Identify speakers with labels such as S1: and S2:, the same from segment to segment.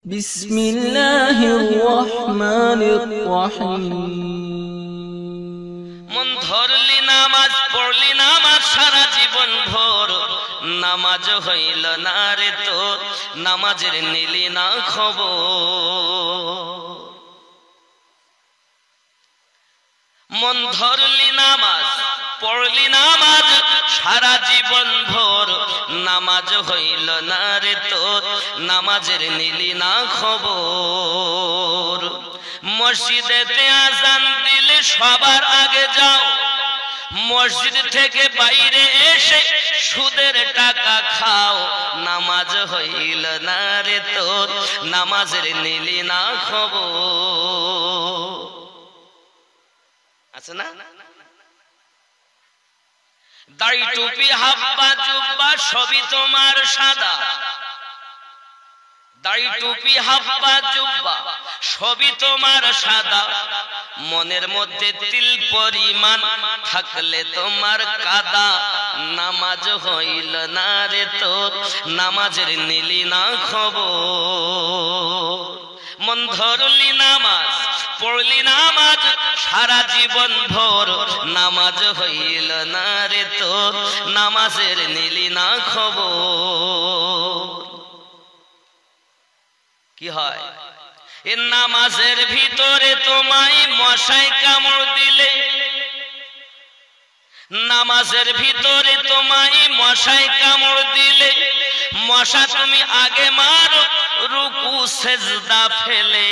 S1: বিসমিল্লাহির রহমানির রহিম।
S2: মন ধরলি নামাজ পড়লি নামাজ সারা জীবন ভোর, নামাজ হইল না রে তোর, নামাজের নিলি না খবর। মন ধরলি নামাজ পড়লি নামাজ সারা জীবন ভোর, নামাজ হইল না রে তোর, নামাজের নিলি না খবর। মসজিদেতে আজান দিলে সবার আগে যাও, মসজিদ থেকে বাইরে এসে সুদের টাকা খাও, নামাজ হইল না রে তোর, নামাজের নিলি না খবর। আছে না? দাড়ি টুপি হাব্বা জুব্বা সবই তোমার সাদা, দাড়ি টুপি হাব্বা জুব্বা সবই তোমার সাদা, মনের মধ্যে তিল পরিমাণ থাকলে তোমার কাদা, নামাজ হইল না রে তোর, নামাজের নিলি না খবর। মন ধরলি নামাজ পড়লি নামাজ সারা জীবন ভোর, নামাজ হইল না রে তোর, নামাজের নিলি না খবর। কি হয়? এ নামাজের ভিতরে তোমায় মশাই কামড় দিলে, নামাজের ভিতরে তোমায় মশাই কামড় দিলে, মশা তুমি আগে মারো রুকু সেজদা ফেলে,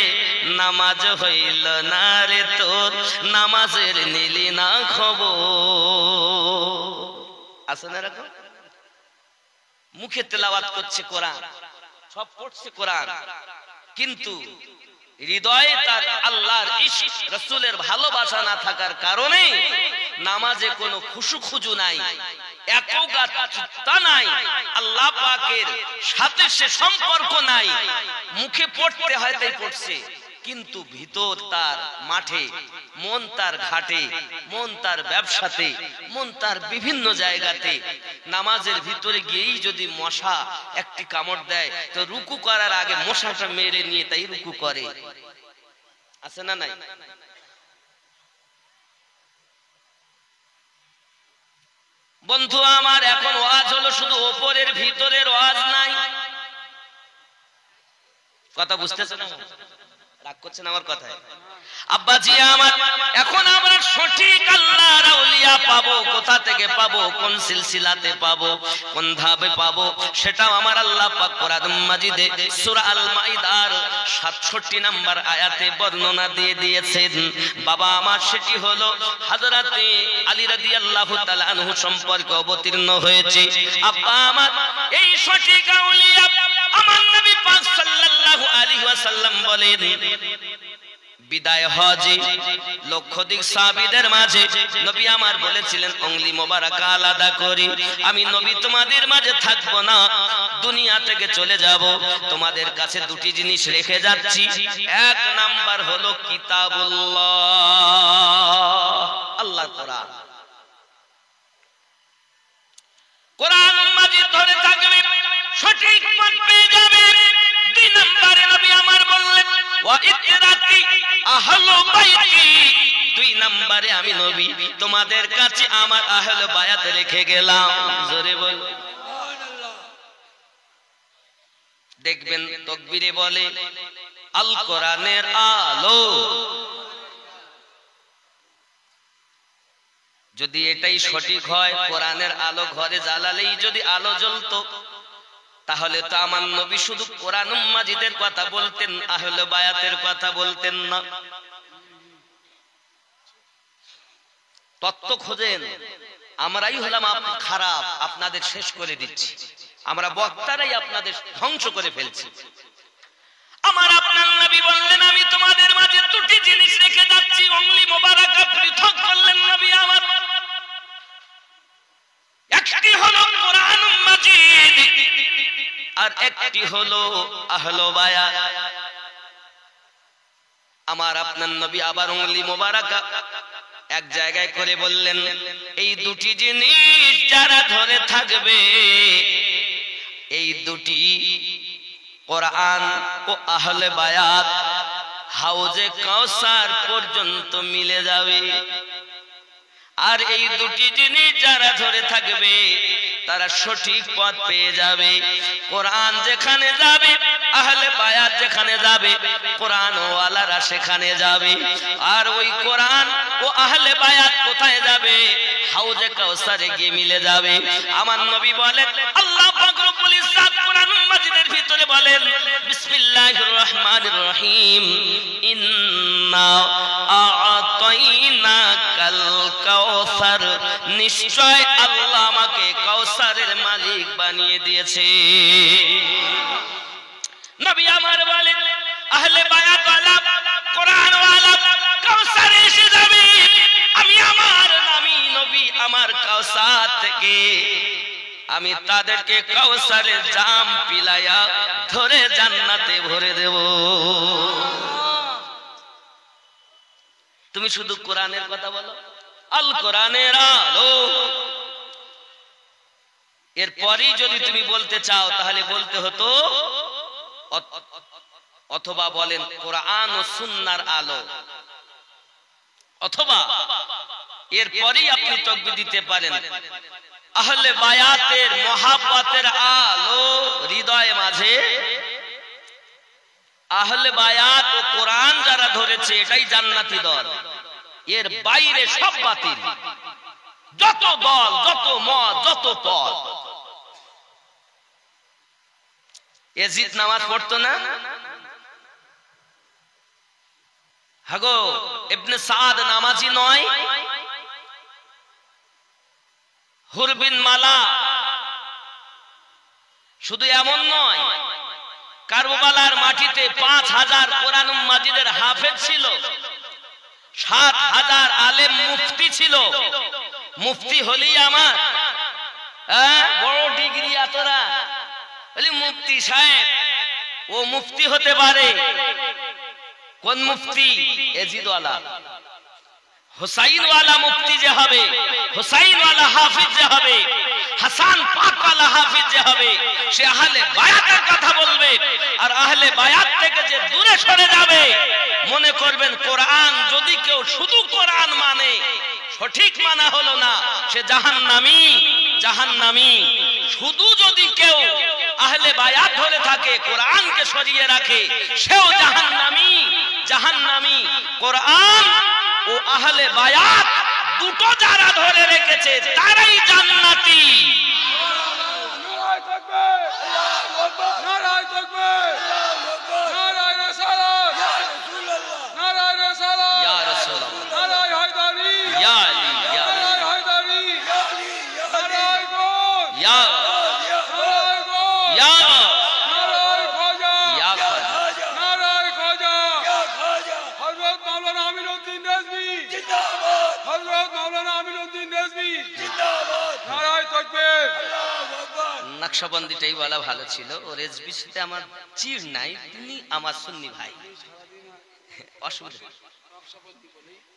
S2: নামাজ হইল না রে তোর, নামাজের নিলি না খবর। আছে না এরকম? মুখে তেলাওয়াত করছে কোরআন, সব পড়ছে কোরআন, কিন্তু হৃদয়ে তার আল্লাহর ইশক রাসূলের ভালোবাসা না থাকার কারণে নামাজে কোনো খুশু খুজু নাই, একগাত্রতা নাই, আল্লাহ পাকের সাথে সে সম্পর্ক নাই। মুখে পড়তে হয় তাই পড়ছে, কিন্তু ভিতর তার মাঠে, মন তার ঘাটে, মন তার ব্যবসাতে, মন তার বিভিন্ন জায়গাতে। নামাজের ভিতরে গিয়েই যদি মশা একটি কামড় দেয় তো রুকু করার আগে মশাটা মেরে নিয়ে তাই রুকু করে। আছে না নাই? বন্ধু আমার, এখন ওয়াজ হলো শুধু ওপরের, ভিতরের ওয়াজ নাই। কথা বুঝতেছেন? রাগ করছেন আমার কথায়? আব্বাজি আমার, এখন আমরা সঠিক আল্লাহর আউলিয়া পাবো কোথা থেকে পাবো, কোন সিলসিলাতে পাবো, কোন ধাপে পাবো, সেটাও আমার আল্লাহ পাক কোরআন মাজিদে সূরা আল মাইদার ৬৭ নম্বর আয়াতে বর্ণনা দিয়ে দিয়েছেন। বাবা আমার, সেটি হলো হযরতে আলী রাদিয়াল্লাহু তাআলা আনহু সম্পর্কে অবতীর্ণ হয়েছে। আব্বা আমার, এই সঠিক আউলিয়া আমার নবী পাক সাল্লাল্লাহু আলাইহি ওয়াসাল্লাম বলেন, বিদায় হজে লক্ষাধিক সাহাবীদের মাঝে নবী আমার বলেছিলেন, অঙ্গলি মোবারক আলাদা করি, আমি নবী তোমাদের মাঝে থাকবো না, দুনিয়া থেকে চলে যাব, তোমাদের কাছে দুটি জিনিস রেখে যাচ্ছি। এক নাম্বার হলো কিতাবুল্লাহ, আল্লাহর কোরআন। কোরআন মাজিদ ধরে থাকবে, সঠিক পথ পেয়ে যাবে। দুই নম্বরে নবী আমার বললেন, ওয়া ইতরাতি আহলু বাইতি, দুই নম্বরে আমি নবী তোমাদের কাছে আমার আহলে বায়াত রেখে গেলাম। জোরে বল সুবহানাল্লাহ। দেখবেন তাকবীরে বলে আল কোরআনের আলো। যদি এটাই সঠিক হয়, কোরআনের আলো ঘরে জ্বালালেই যদি আলো জ্বলতো, তাহলে তো আমার নবী শুধু কোরআন মাজিদের কথা বলতেন, আহলে বায়াতের কথা বলতেন না। তত্ত্ব খোঁজেন, আমরাই হলাম খারাপ, আপনাদের শেষ করে দিচ্ছি, আমরা বক্তারাই আপনাদের ধ্বংস করে ফেলছি। আমার আপনার নবী বললেন, আমি তোমাদের মাঝে দুটি জিনিস রেখে যাচ্ছি। অঙ্গলি মোবারকা পৃথক করলেন নবী আমার, একটি হলো কোরআন মাজিদ আর একটি হলো আহলে বায়াত। আমার আপনার নবী আবার অঙ্গলি মোবারকা এক জায়গায় করে বললেন, এই দুটি জিনিস যারা ধরে থাকবে, এই দুটি কোরআন ও আহলে বায়াত হাউজে কাউসার পর্যন্ত মিলে যাবে। আর এই দুটি জিনিস যারা ধরে থাকবে তারা সঠিক পথ পেয়ে যাবে। কোরআন যেখানে যাবে, আহলে বায়াত যেখানে যাবে, কোরআন ওয়ালারা সেখানে যাবে। আর ওই কোরআন ও আহলে বায়াত কোথায় যাবে? হাউজে কাউসারে গিয়ে মিলে যাবে। আমার নবী বলেন, আল্লাহ পাক রব্বুল ইজ্জত কোরআনুল মাজিদের ভিতরে বলেন, বিসমিল্লাহির রহমানির রহিম, ইন্না আ'তাইনাকাল কাউসার, নিশ্চয় আল্লাহ আমাকে কাউসারের মালিক বানিয়ে দিয়েছে। নবী আমার বলেন, আহলে বায়াত ওয়ালা, কোরআন ওয়ালা কাউসারে এসে যাবে, আমি আমার নামী নবী আমার কাউসার থেকে আমি তাদেরকে কাউসারের জাম পিলায়া ধরে জান্নাতে ভরে দেব। তুমি শুধু কোরআনের কথা বলো, আল কোরআনের আলো। এরপরই যদি তুমি বলতে চাও তাহলে বলতে হতো অথবা বলেন কোরআন ও সুন্নাহর আলো, অথবা এরপরই আপনি তাকবীর দিতে পারেন আহলে বায়াতের মহাব্বতের আলো হৃদয় মাঝে। আহলে বায়াত ও কোরআন যারা ধরেছে এটাই জান্নাতি দল, এর বাইরে সব বাতিল। যত দল, যত মত, যত পথ। ইয়াজিদ নামাজ পড়তো না? হাগো ইবনে সাদ নামাজি নয়? হুর বিন মালা শুধু এমন নয়, কারবালার মাটিতে 5000 কোরআন মাজিদের হাফেজ ছিল, 7000 আলেম মুফতি ছিল। মুফতি হলি আমার বড় ডিগ্রি, এতরা বলি মুফতি সাহেব, ও মুফতি হতে পারে। কোন মুফতি? এজিদওয়ালা, হুসাইনওয়ালা মুফতি যে হবে, হুসাইনওয়ালা হাফিজ যে হবে, হাসান পাকওয়ালা হাফিজ যে হবে, সে আহলে বায়াতের কথা বলবে। আর আহলে বায়াত থেকে যে দূরে সরে যাবে, মনে করবেন কোরআন যদি কেউ শুধু কোরআন মানে, সঠিক মানা হলো না, সে জাহান্নামী, জাহান্নামী। শুধু যদি কেউ আহলে বায়াত ধরে থাকে, কোরআনকে সরিয়ে রাখে, সেও জাহান্নামী, জাহান্নামী। কোরআন ও আহলে বায়াত দুটো যারা ধরে রেখেছে তারাই জান্নাতি।
S3: নারায়ে তাকবীর, আল্লাহু আকবার, নারায়ে তাকবীর, নারায়ে রিসালাত, ইয়া রাসূলুল্লাহ, নারায়ে রিসালাত,
S2: ইয়া রাসূলুল্লাহ,
S3: নারায়ে হায়দারি,
S2: ইয়া আলী, ইয়া
S3: নারায়ে হায়দারি, ইয়া আলী, নারায়ে গোস,
S2: ইয়া
S3: নারায়ে গোস,
S2: ইয়া
S3: নারায়ে খাজা,
S2: ইয়া খাজা,
S3: নারায়ে খাজা, ইয়া খাজা। হযরত মাওলানা আমিনউদ্দিন রিজভী জিন্দাবাদ, হযরত মাওলানা আমিনউদ্দিন রিজভী জিন্দাবাদ, নারায়ে তাকবীর, আল্লাহু আকবার।
S2: নকশবন্দিটাই বলা ভালো ছিল। ও রেজভির সাথে আমার চিড় নাই, তিনি আমার সুন্নি ভাই, অসুবিধা।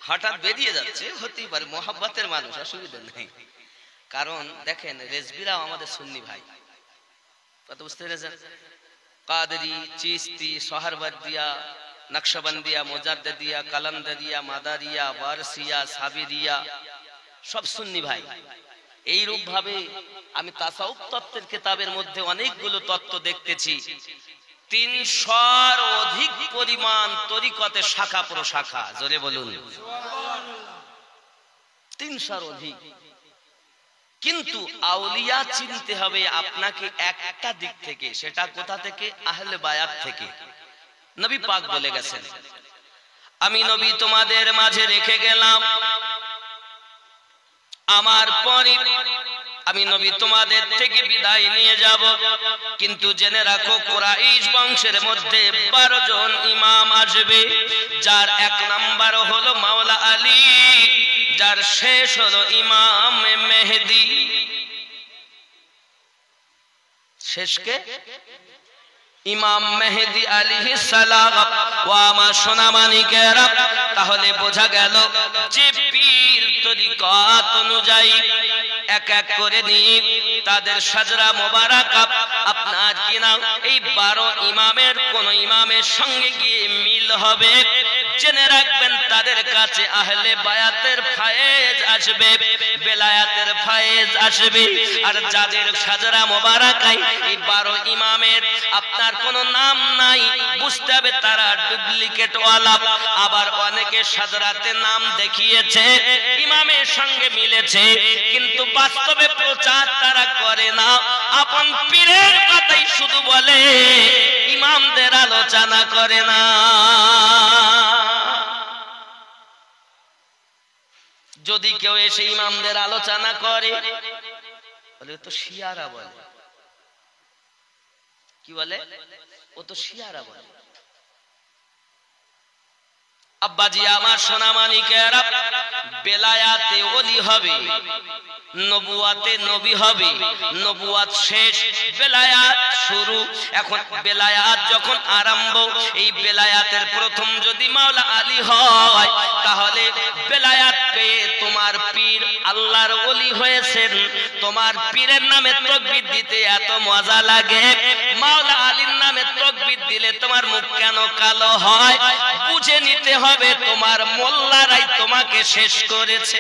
S2: হঠাৎ বেরিয়ে যাচ্ছে, হতেই পারে, মোহাব্বতের মানুষ, অসুবিধা নেই। কারণ দেখেন রেজভিরাও আমাদের সুন্নি ভাই, কত বুঝতে পেরেছেন? কাদেরি, চিশতি, সোহরওয়ার্দিয়া, নকশবন্দিয়া, মুজাদ্দিদিয়া, কালান্দারিয়া, মাদারিয়া, ওয়ারসিয়া, সাবিরিয়া, সব সুন্নি ভাই। এইরূপ ভাবে আমি তাসাউফ তত্ত্বের কিতাবের মধ্যে অনেকগুলো তত্ত্ব দেখতেছি। 300-র অধিক পরিমাণ তরিকতে শাখা প্রশাখা, জোরে বলুন 300-র অধিক। কিন্তু আউলিয়া চিনতে হবে আপনাকে একটা দিক থেকে, সেটা কোথা থেকে? আহলে বায়াত থেকে। নবী পাক বলে গেছেন, আমি নবী তোমাদের মাঝে রেখে গেলাম, আমার পরে আমি নবী তোমাদের থেকে বিদায় নিয়ে যাব। কিন্তু জেনে রাখো কুরাইশ বংশের মধ্যে 12 জন ইমাম আসবে, যার 1 নাম্বার হলো মাওলা আলী, যার শেষ হলো ইমাম মেহেদী। শেষকে ইমাম মেহেদী আলাইহিস সালাম। ওয়া আমার সোনামানিকেরা, তাহলে বোঝা গেল যে পীর তরিকত অনুযায়ী এক এক করে নিয়ে তাদের সাজরা মোবারক আপনার কিনা এই 12 ইমামের কোন ইমামের সঙ্গে গিয়ে মিল হবে। জেনে রাখবেন তাদের কাছে আহলে বায়াতের ফায়েজ আসবে, বেলায়াতের ফায়েজ আসবে। আর যাদের সাজরা মোবারকায় এই 12 ইমামের আপনার কোনো নাম নাই, বুঝতে হবে তারা ডুপ্লিকেট ওয়ালা। আবার অনেকে সাজরাতে নাম দেখিয়েছে, ইমামের সঙ্গে মিলেছে, কিন্তু বাস্তবে প্রচার তারা করে না। আপন পীরের কথাই শুধু বলে, ইমামদের আলোচনা করে না। যদি কেউ এসে ইমামদের আলোচনা করে, বলে তো শিয়ারা বলে। কি বলে? ও তো শিয়ারা বলে। আব্বাজি আমার সোনামানিকেরা, বেলায়াতে ওলি হবে, নবুয়াতে নবী হবে। নবুয়াত শেষ, বেলায়াত শুরু। এখন বেলায়াত যখন আরম্ভ, এই বেলায়াতের প্রথম যদি মাওলা আলী হয়, তাহলে বেলায়াত পেয়ে তোমার পীর আল্লাহর ওলি হয়েছেন। তোমার পীরের নামে তাকবীর দিতে এত মজা লাগে, মাওলা আলীর নামে তাকবীর দিলে তোমার মুখ কেন কালো হয়? বুঝে নিতে হবে তোমার মোল্লারাই তোমাকে শেষ করেছে।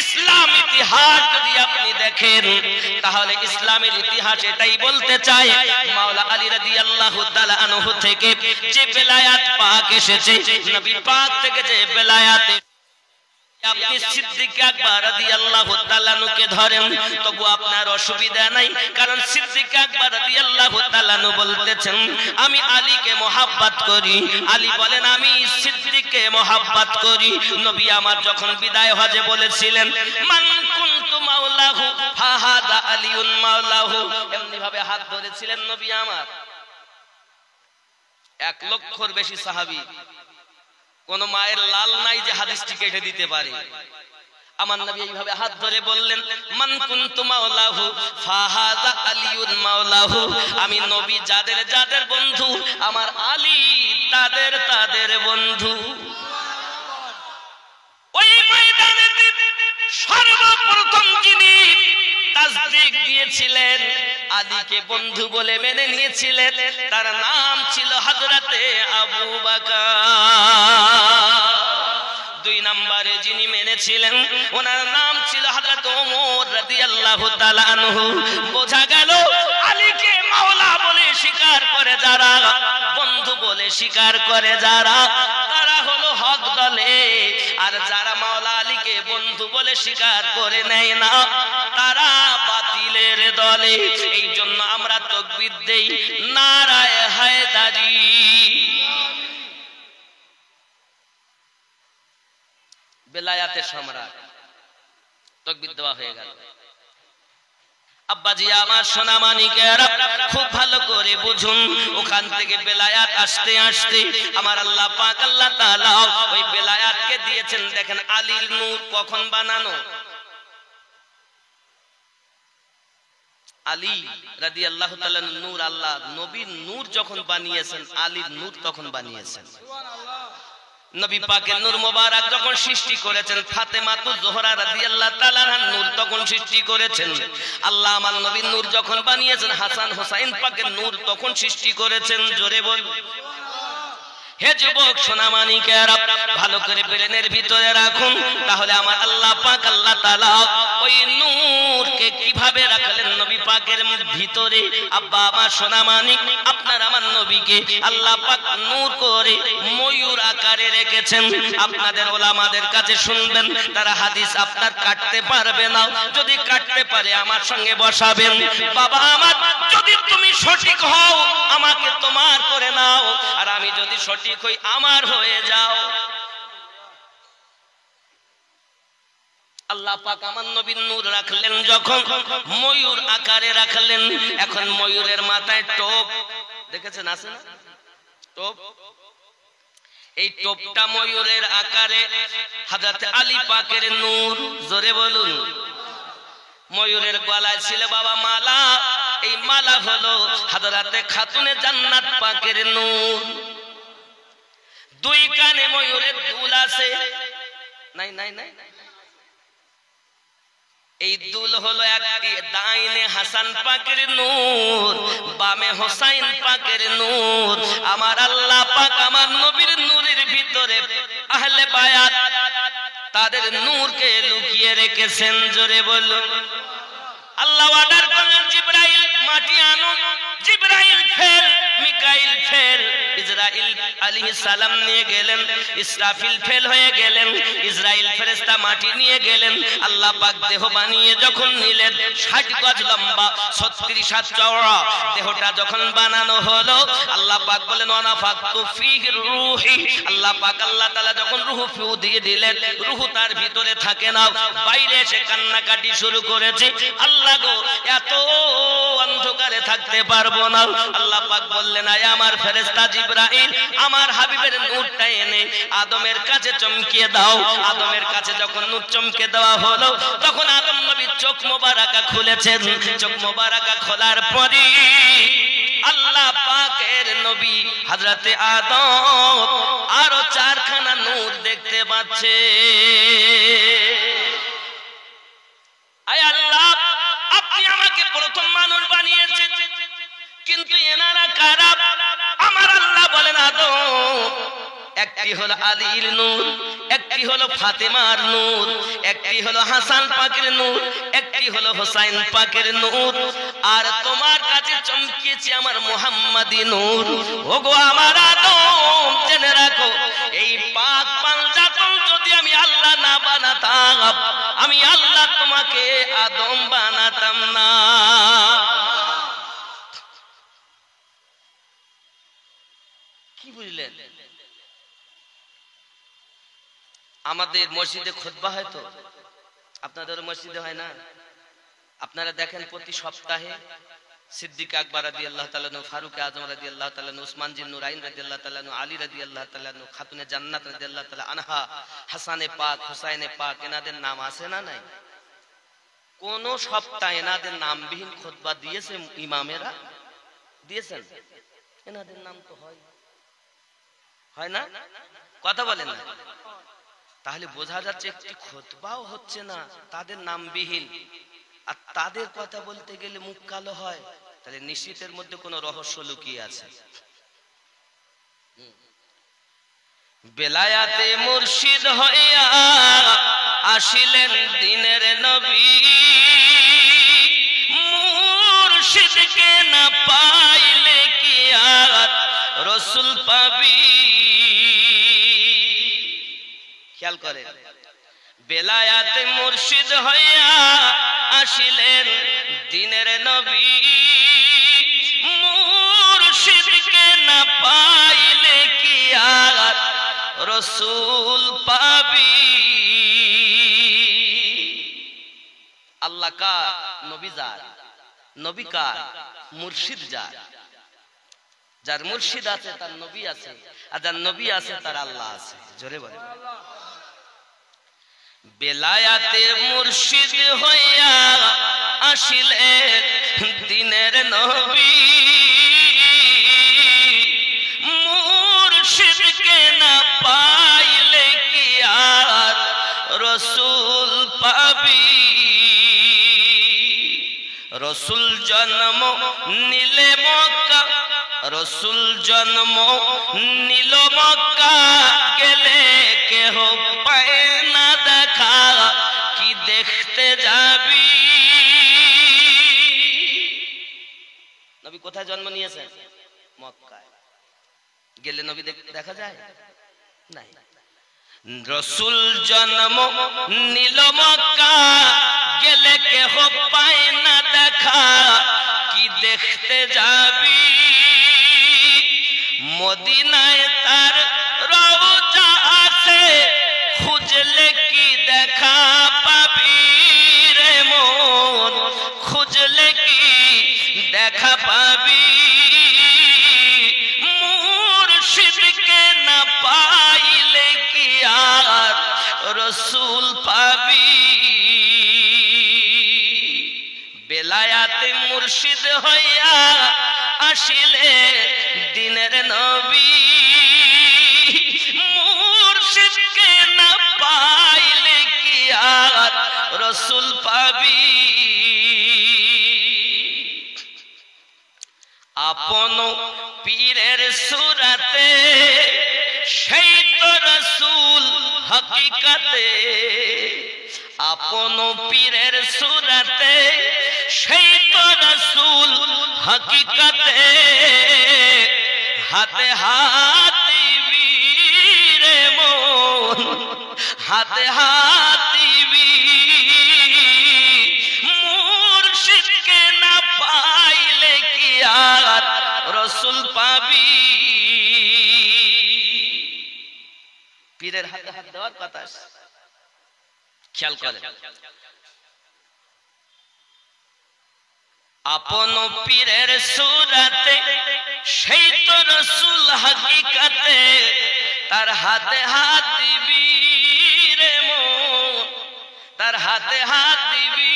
S2: ইসলাম ইতিহাস যদি আপনি দেখেন, তাহলে ইসলামের ইতিহাস এটাই বলতে চায়, মাওলা আলী রাদিয়াল্লাহু তাআলা আনহু থেকে যে বেলায়াত পাক এসেছে, নবী পাক থেকে যে বেলায়াত, আপনি সিদ্দিক আকবর রাদিয়াল্লাহু তাআলা নুকে ধরেন তবু আপনার অসুবিধা নাই, কারণ সিদ্দিক আকবর রাদিয়াল্লাহু তাআলা নু বলতেছেন আমি আলীকে মহব্বত করি। আলী বলেন আমি সিদ্দিককে মহব্বত করি। নবী আমার যখন বিদায় হজে বলেছিলেন মান কুনতু মাওলাহু ফাহাদা আলিউন মাওলাহু, এমনি ভাবে হাত ধরেছিলেন নবী আমার। 1 লক্ষর বেশি সাহাবী, কোন মায়ের লাল নাই যে হাদিসটি কেটে দিতে পারে। আমার নবী এইভাবে হাত ধরে বললেন মান কুনতু মাওলাহু ফাহাদা আলিউন মাওলাহু, আমি নবী যাদের যাদের বন্ধু, আমার আলী তাদের তাদের বন্ধু। ওই ময়দানে সর্বপ্রথম যিনি তাসদিক দিয়েছিলেন, আলীকে বন্ধু বলে মেনে নিয়েছিলেন, তার নাম ছিল হযরতে আবু বকর। 2 নম্বরে যিনি মেনেছিলেন, ওনার নাম ছিল হযরত ওমর রাদিয়াল্লাহু তাআলা আনহু। বোঝা গেল আলীকে মাওলা বলে স্বীকার করে যারা, বন্ধু বলে স্বীকার করে যারা, তারা হলো হক দলে। আর যারা মাওলা আলীকে বন্ধু বলে স্বীকার করে নেয় না, তারা বাতিলের দলে। এই জন্য আমরা তাকবীর দেই নারায়ে হায়দারি। বেলায়াতের সম্রাট, তাকবীর দেওয়া হয়ে গেল। আব্বাজি আমার সোনামানিকেরা, খুব ভালো করে বুঝুন, ওখান থেকে বেলায়াত আসতে আসতে আমার আল্লাহ পাক আল্লাহ তাআলা ওই বেলায়াতকে দিয়েছেন। দেখেন আলীর নূর কখন বানানো, আলী রাদিয়াল্লাহু তাআলা নূর, আল্লাহ নবীর নূর যখন বানিয়েছেন, আলীর নূর তখন বানিয়েছেন। নবী পাকের নূর মোবারক যখন সৃষ্টি করেছেন, ফাতেমাতুজ জোহরা রাদিয়াল্লাহু তাআলা নূর তখন সৃষ্টি করেছেন। আল্লাহ আমার নবীর নূর যখন বানিয়েছেন, হাসান হোসাইন পাকের নূর তখন সৃষ্টি করেছেন। জোরে বল। হে যুবক সোনামানিকেরা, ভালো করে ব্রেনের ভিতরে রাখুন, তাহলে আমার আল্লাহ পাক আল্লাহ তাআলা ওই নূরকে কিভাবে রাখলেন নবী পাকের ভিতরে। আব্বা আমার সোনামানিক, আপনার আমার নবীকে আল্লাহ পাক নূর করে ময়ূর আকারে রেখেছেন। আপনাদের ওলামাদের কাছে শুনবেন, তারা হাদিস আপনার কাটতে পারবে না, যদি কাটতে পারে আমার সঙ্গে বসাবেন। বাবা আমার, যদি তুমি সঠিক হও আমাকে তোমার করে নাও, আর আমি যদি সঠিক হই আমার হয়ে যাও। আল্লাহ পাক আমার নবীর নূর রাখলেন যখন, ময়ূর আকারে রাখলেন। এখন ময়ূরের মাথায় টোপ দেখেছেন, আছে না টোপ? এই টোপটা ময়ূরের আকারে, হযরত আলী পাকের নূর। জোরে বলুন। ময়ূরের গলায় ছিল বাবা মালা, এই মালা হলো হযরতে খাতুনে জান্নাত পাকের নূর। দুই কানে ময়ূরের দুল আছে, নাই নাই নাই। এই দুল হলো একটি, ডাইনে হাসান পাকের নূর, বামে হোসাইন পাকের নূর। আমার আল্লাহ পাক আমার নবীর নূরের ভিতরে আহলে বায়াত তাদের নূরকে লুকিয়ে রেখেছেন। জোরে বলুন। আল্লাহ অর্ডার করলেন জিবরাইল মাটি আনো, জিবরাইল ফেল, মিকাইল ফেল, ইসরাইল আলাইহিস সালাম নিয়ে গেলেন, ইসরাফিল ফেল হয়ে গেলেন, ইসরাইল ফেরেশতা মাটি নিয়ে গেলেন। আল্লাহ পাক দেহ বানিয়ে যখন নিলেন 60 গজ লম্বা 36 হাত চওড়া দেহটা যখন বানানো হলো, আল্লাহ পাক বলেন ওয়ানাফাকতু ফীহি রূহি। আল্লাহ পাক আল্লাহ তাআলা যখন রূহ ফু দিয়ে দিলেন, রূহ তার ভিতরে থাকে না, বাইরে এসে কান্নাকাটি শুরু করেছে। আল্লাহ গো এত অন্ধকারে থাকতে পারবো না। আল্লাহ পাক বললেন আয় আমার ফেরেশতা জিবরাইল, আমার হাবিবের নূরটা এনে আদমের কাছে চমকিয়ে দাও। আদমের কাছে যখন নূর চমকে দেওয়া হলো, তখন আদম নবীর চোখ মোবারকা খুলেছেন। চোখ মোবারকা খোলার পরে আল্লাহ পাকের নবী হযরতে আদম আরো 4খানা নূর দেখতে পাচ্ছে। আয় আল্লাহ, আপনি আমাকে প্রথম মানুষ বানিয়েছেন, কিন্তু এনারা কারা? আমার আল্লাহ বলেন আদম, একটি হলো আলীর নূর, একটি হলো ফাতেমার নূর, একটি হলো হাসান পাকের নূর, একটি হলো হোসাইন পাকের নূর, আর তোমার কাছে চমকিয়েছে আমার মুহাম্মাদি নূর। ওগো আমার আদম, জেনে রাখো এই পাক পাঞ্জাতন যদি আমি আল্লাহ না বানাতাম, আমি আল্লাহ তোমাকে আদম বানাতাম না। কি বুঝলেন? আমাদের মসজিদে খুতবা হয় তো, আপনাদের মসজিদে হয় না? আপনারা দেখেন প্রতি সপ্তাহে সিদ্দিক আকবর রাদিয়াল্লাহু তাআলা আনহু, ফারুক আযম রাদিয়াল্লাহু তাআলা আনহু, উসমান জিন নুরাইন রাদিয়াল্লাহু তাআলা আনহু, আলী রাদিয়াল্লাহু তাআলা আনহু, খাতুনে জান্নাত রাদিয়াল্লাহু তাআলা আনহা, হাসানে পাক, হুসাইনে পাক, এনাদের নাম আছে না নাই? কোন সপ্তাহে এনাদের নামবিহীন খুতবা দিয়েছে ইমামেরা? দিয়েছেন? এনাদের নাম তো হয় না? কথা বলেন না? তাহলে বোঝা যাচ্ছে একটি খুতবাও হচ্ছে না তাদের নামবিহীন, আর তাদের কথা বলতে গেলে মুখ কালো হয়। তাহলে নিশ্চিতের মধ্যে কোনো রহস্য লুকিয়ে আছে। বেলায়াতে মুর্শিদ হইয়া আসিলেন দিনের নবী, মুর্শিদকে না পাইলে কি আর রাসূল পাবি। খেয়াল করে, বেলায়াতে মুর্শিদ হইয়া আসিলেন দিনের নবী, মুর্শিদকে না পাইলে কি আর রাসূল পাবি। আল্লাহ কার? নবী যার। নবী কার? মুর্শিদ যার। যার মুর্শিদ আছে তার নবী আছে, আর যার নবী আছে তার আল্লাহ আছে। জোরে বলে। বেলায়াতে মুর্শিদ হইয়া আসিলেন দিনের নবী, মুর্শিদকে না পাইলে কি আর রাসূল পাবি। রাসূল জন্ম নিলে মক্কা, রাসূল জন্ম নিল মক্কা, গেলে কেহ পায় না দেখা, কি দেখতে যাবি। নবী কোথায় জন্ম নিয়েছেন? মক্কায়। গেলে নবী দেখা যায়? নাই। রাসূল জন্ম নিল মক্কা, গেলে কেহ পায় না দেখা, কি দেখতে যাবি। মদিনায় তার রওজা আছে, খুঁজলে কি দেখা পাবি রে মন, খুঁজলে কি দেখা পাবি। মুর্শিদকে না পাইলে কি আর রাসূল পাবি। বেলায়াতে মুর্শিদ হইয়া আসিলে দিনের নবী, মুর্শিদকে না পাইলে কি আর রাসূল পাবি আপন পীরের সুরাতে সেই তো রাসূল হাকিকাতে আপন পীরের সুরাতে সেই তো রাসূল হাকিকাতে হাতে হাত দিবি রে মন হাতে হাত দিবি মুর্শিদকে না পাইলে কি আর রাসূল পাবি পীরের হাতে হাত দেওয়ার কথা খেয়াল করেন আপন পীরের সুরাতে সেই তো রাসূল হাকিকাতে তার হাতে হাত দিবি রে মন তার হাতে হাত দিবি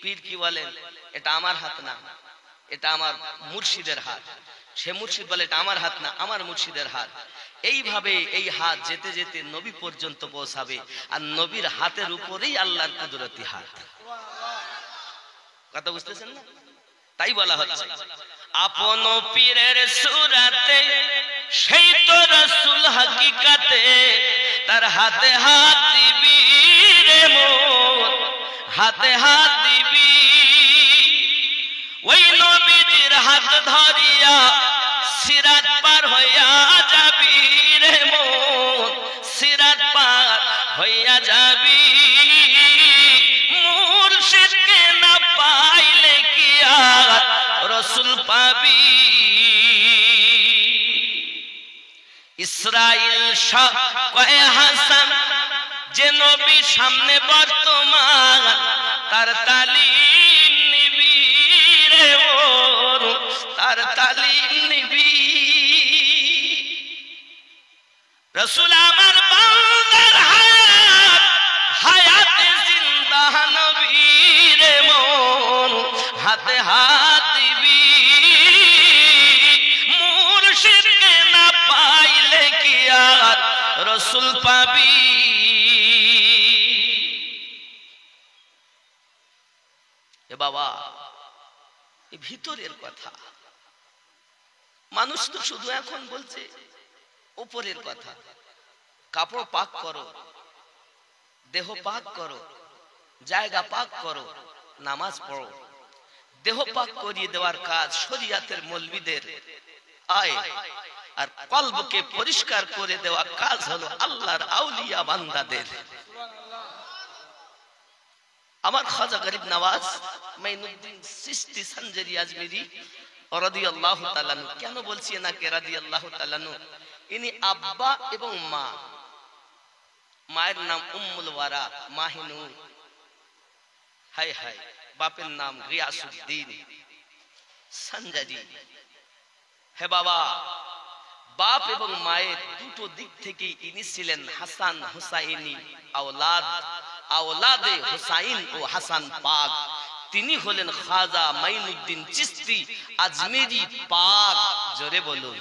S2: পীর কি বলেন এটা আমার হাত না এটা আমার মুর্শিদের হাত সে মুর্শিদ বলে এটা আমার হাত না আমার মুর্শিদের হাত এইভাবে এই হাত যেতে যেতে নবী পর্যন্ত পৌঁছাবে আর নবীর হাতের উপরেই আল্লাহর কুদরতি হাত কথা বুঝতেছেন না তাই বলা হচ্ছে আপন পীরের সুরাতে সেই তো রাসূল হাকিকাতে তার হাতে হাত দিবি রে মন হাতে হাত দিবি ওই নবীজির হাত ধরিয়া সিরাত পার হইয়া যাবি রে মন সিরাত পার হইয়া যাবি মুর্শিদকে না পাইলে কি আর রাসূল পাবি ইসরাইল শাহ কয় হাসান যে নবী সামনে বর্তমান তার তালিম নিবি রে ওর তার তালিম নিবি রাসূল আমার বান্দার হায়াত হায়াতে জিন্দা নবী রে মন হাতে হাত দিবি মুর্শিদকে না পাইলে কি আর রাসূল পাবি এ বাবা এই ভিতরের কথা মানুষ তো শুধু এখন বলছে উপরের কথা কাপড় পাক করো দেহ পাক করো জায়গা পাক করো নামাজ পড়ো দেহ পাক করিয়ে দেওয়ার কাজ শরীয়তের মৌলবীদের আয় আর কলবকে পরিষ্কার করে দেওয়া কাজ হলো আল্লাহর আউলিয়া বান্দাদের আমার খাজা গরিব নওয়াজ মাইনুদ্দিন চিশতি সঞ্জরি আজমিরি রাদিয়াল্লাহু তাআলা আনহু কেন বলছি এনাকে রাদিয়াল্লাহু তাআলা আনহু ইনি আব্বা এবং মা মায়ের নাম উম্মুল ওয়ারা মাহিনুর হায় হায় বাপের নাম গিয়াসউদ্দিন সঞ্জরি হে বাবা বাপ এবং মায়ের দুটো দিক থেকে ইনি ছিলেন হাসান হুসাইনি আওলাদ আওলাদে হুসাইন ও হাসান পাক তিনি হলেন খাজা মাইনুদ্দিন চিশতি আজমেরি পাক জোরে বলুন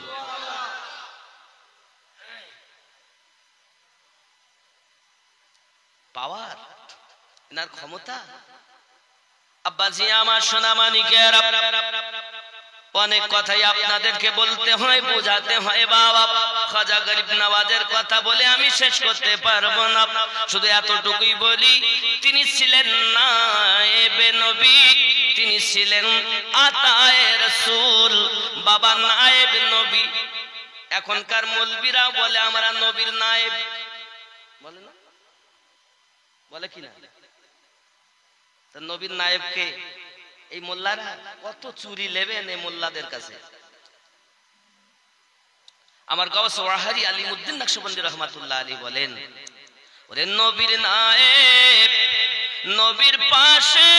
S2: পাওয়ার এনার ক্ষমতা আব্বাজি আমার সোনা মানিকের অনেক কথাই আপনাদেরকে বলতে হয় বোঝাতে হয় বাবা খাজা গরিব নওয়াজের কথা বলে আমি শেষ করতে পারবো না শুধু এতটুকুই বলি তিনি ছিলেন নায়েবে নবী তিনি ছিলেন আতায়ে রাসূল বাবা নায়েব নবী এখনকার মৌলবীরা বলে আমরা নবীর নায়েব বলে না বলে কি না তো নবীর নায়েবকে এই মোল্লারা কত চুরি নেবেন এই মোল্লাদের কাছে আমার গাওস ওয়াহারি আলিমউদ্দিন নকশবন্দি রহমাতুল্লাহ আলাইহি বলেন ওরে নবীর নায়েব নবীর পাশে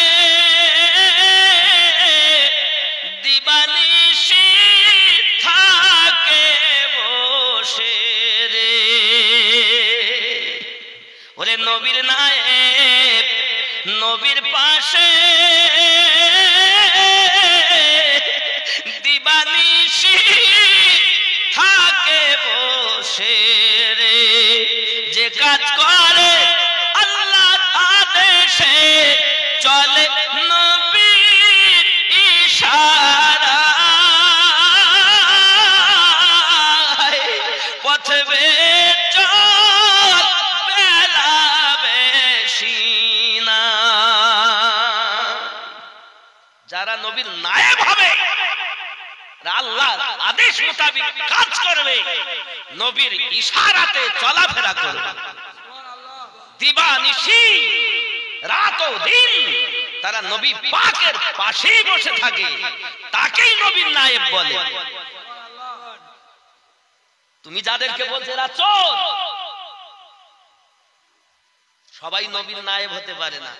S2: দিবানিশি থাকে বসে রে ওরে নবীর নায়েব নবীর পাশে দিবানিশি থাকে যারা নবীর নায়েব হবে, আল্লাহর আদেশ মোতাবেক কাজ করবে, নবীর ইশারাতে চলাফেরা করবে, দিবানিশি রাত ও দিন তারা নবী পাকের পাশেই বসে থাকে, তাকেই নবীর নায়েব বলে। তুমি যাদেরকে বলছো এরা চোর, সবাই নবীর নায়েব হতে পারে না।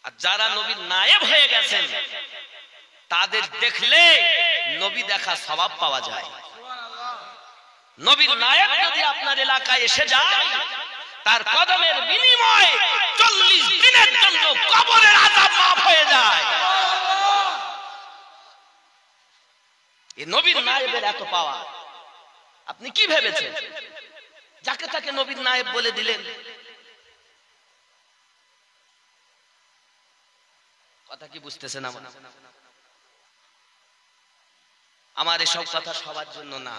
S2: আর যারা নবীর নায়েব হয়ে গেছেন তাদের দেখলে নবী দেখা সওয়াব পাওয়া যায়। নবীর নায়েব যদি আপনার এলাকায় এসে যায়, তার কদমের বিনিময়ে 40 দিনের জন্য কবরের আযাব মাফ হয়ে যায়। এই নবীর নায়েবের এত পাওয়া, আপনি কি ভেবেছেন যাকে তাকে নবীর নায়েব বলে দিলেন? কথা কি বুঝতেছেন? আমার এসব কথা সবার জন্য না,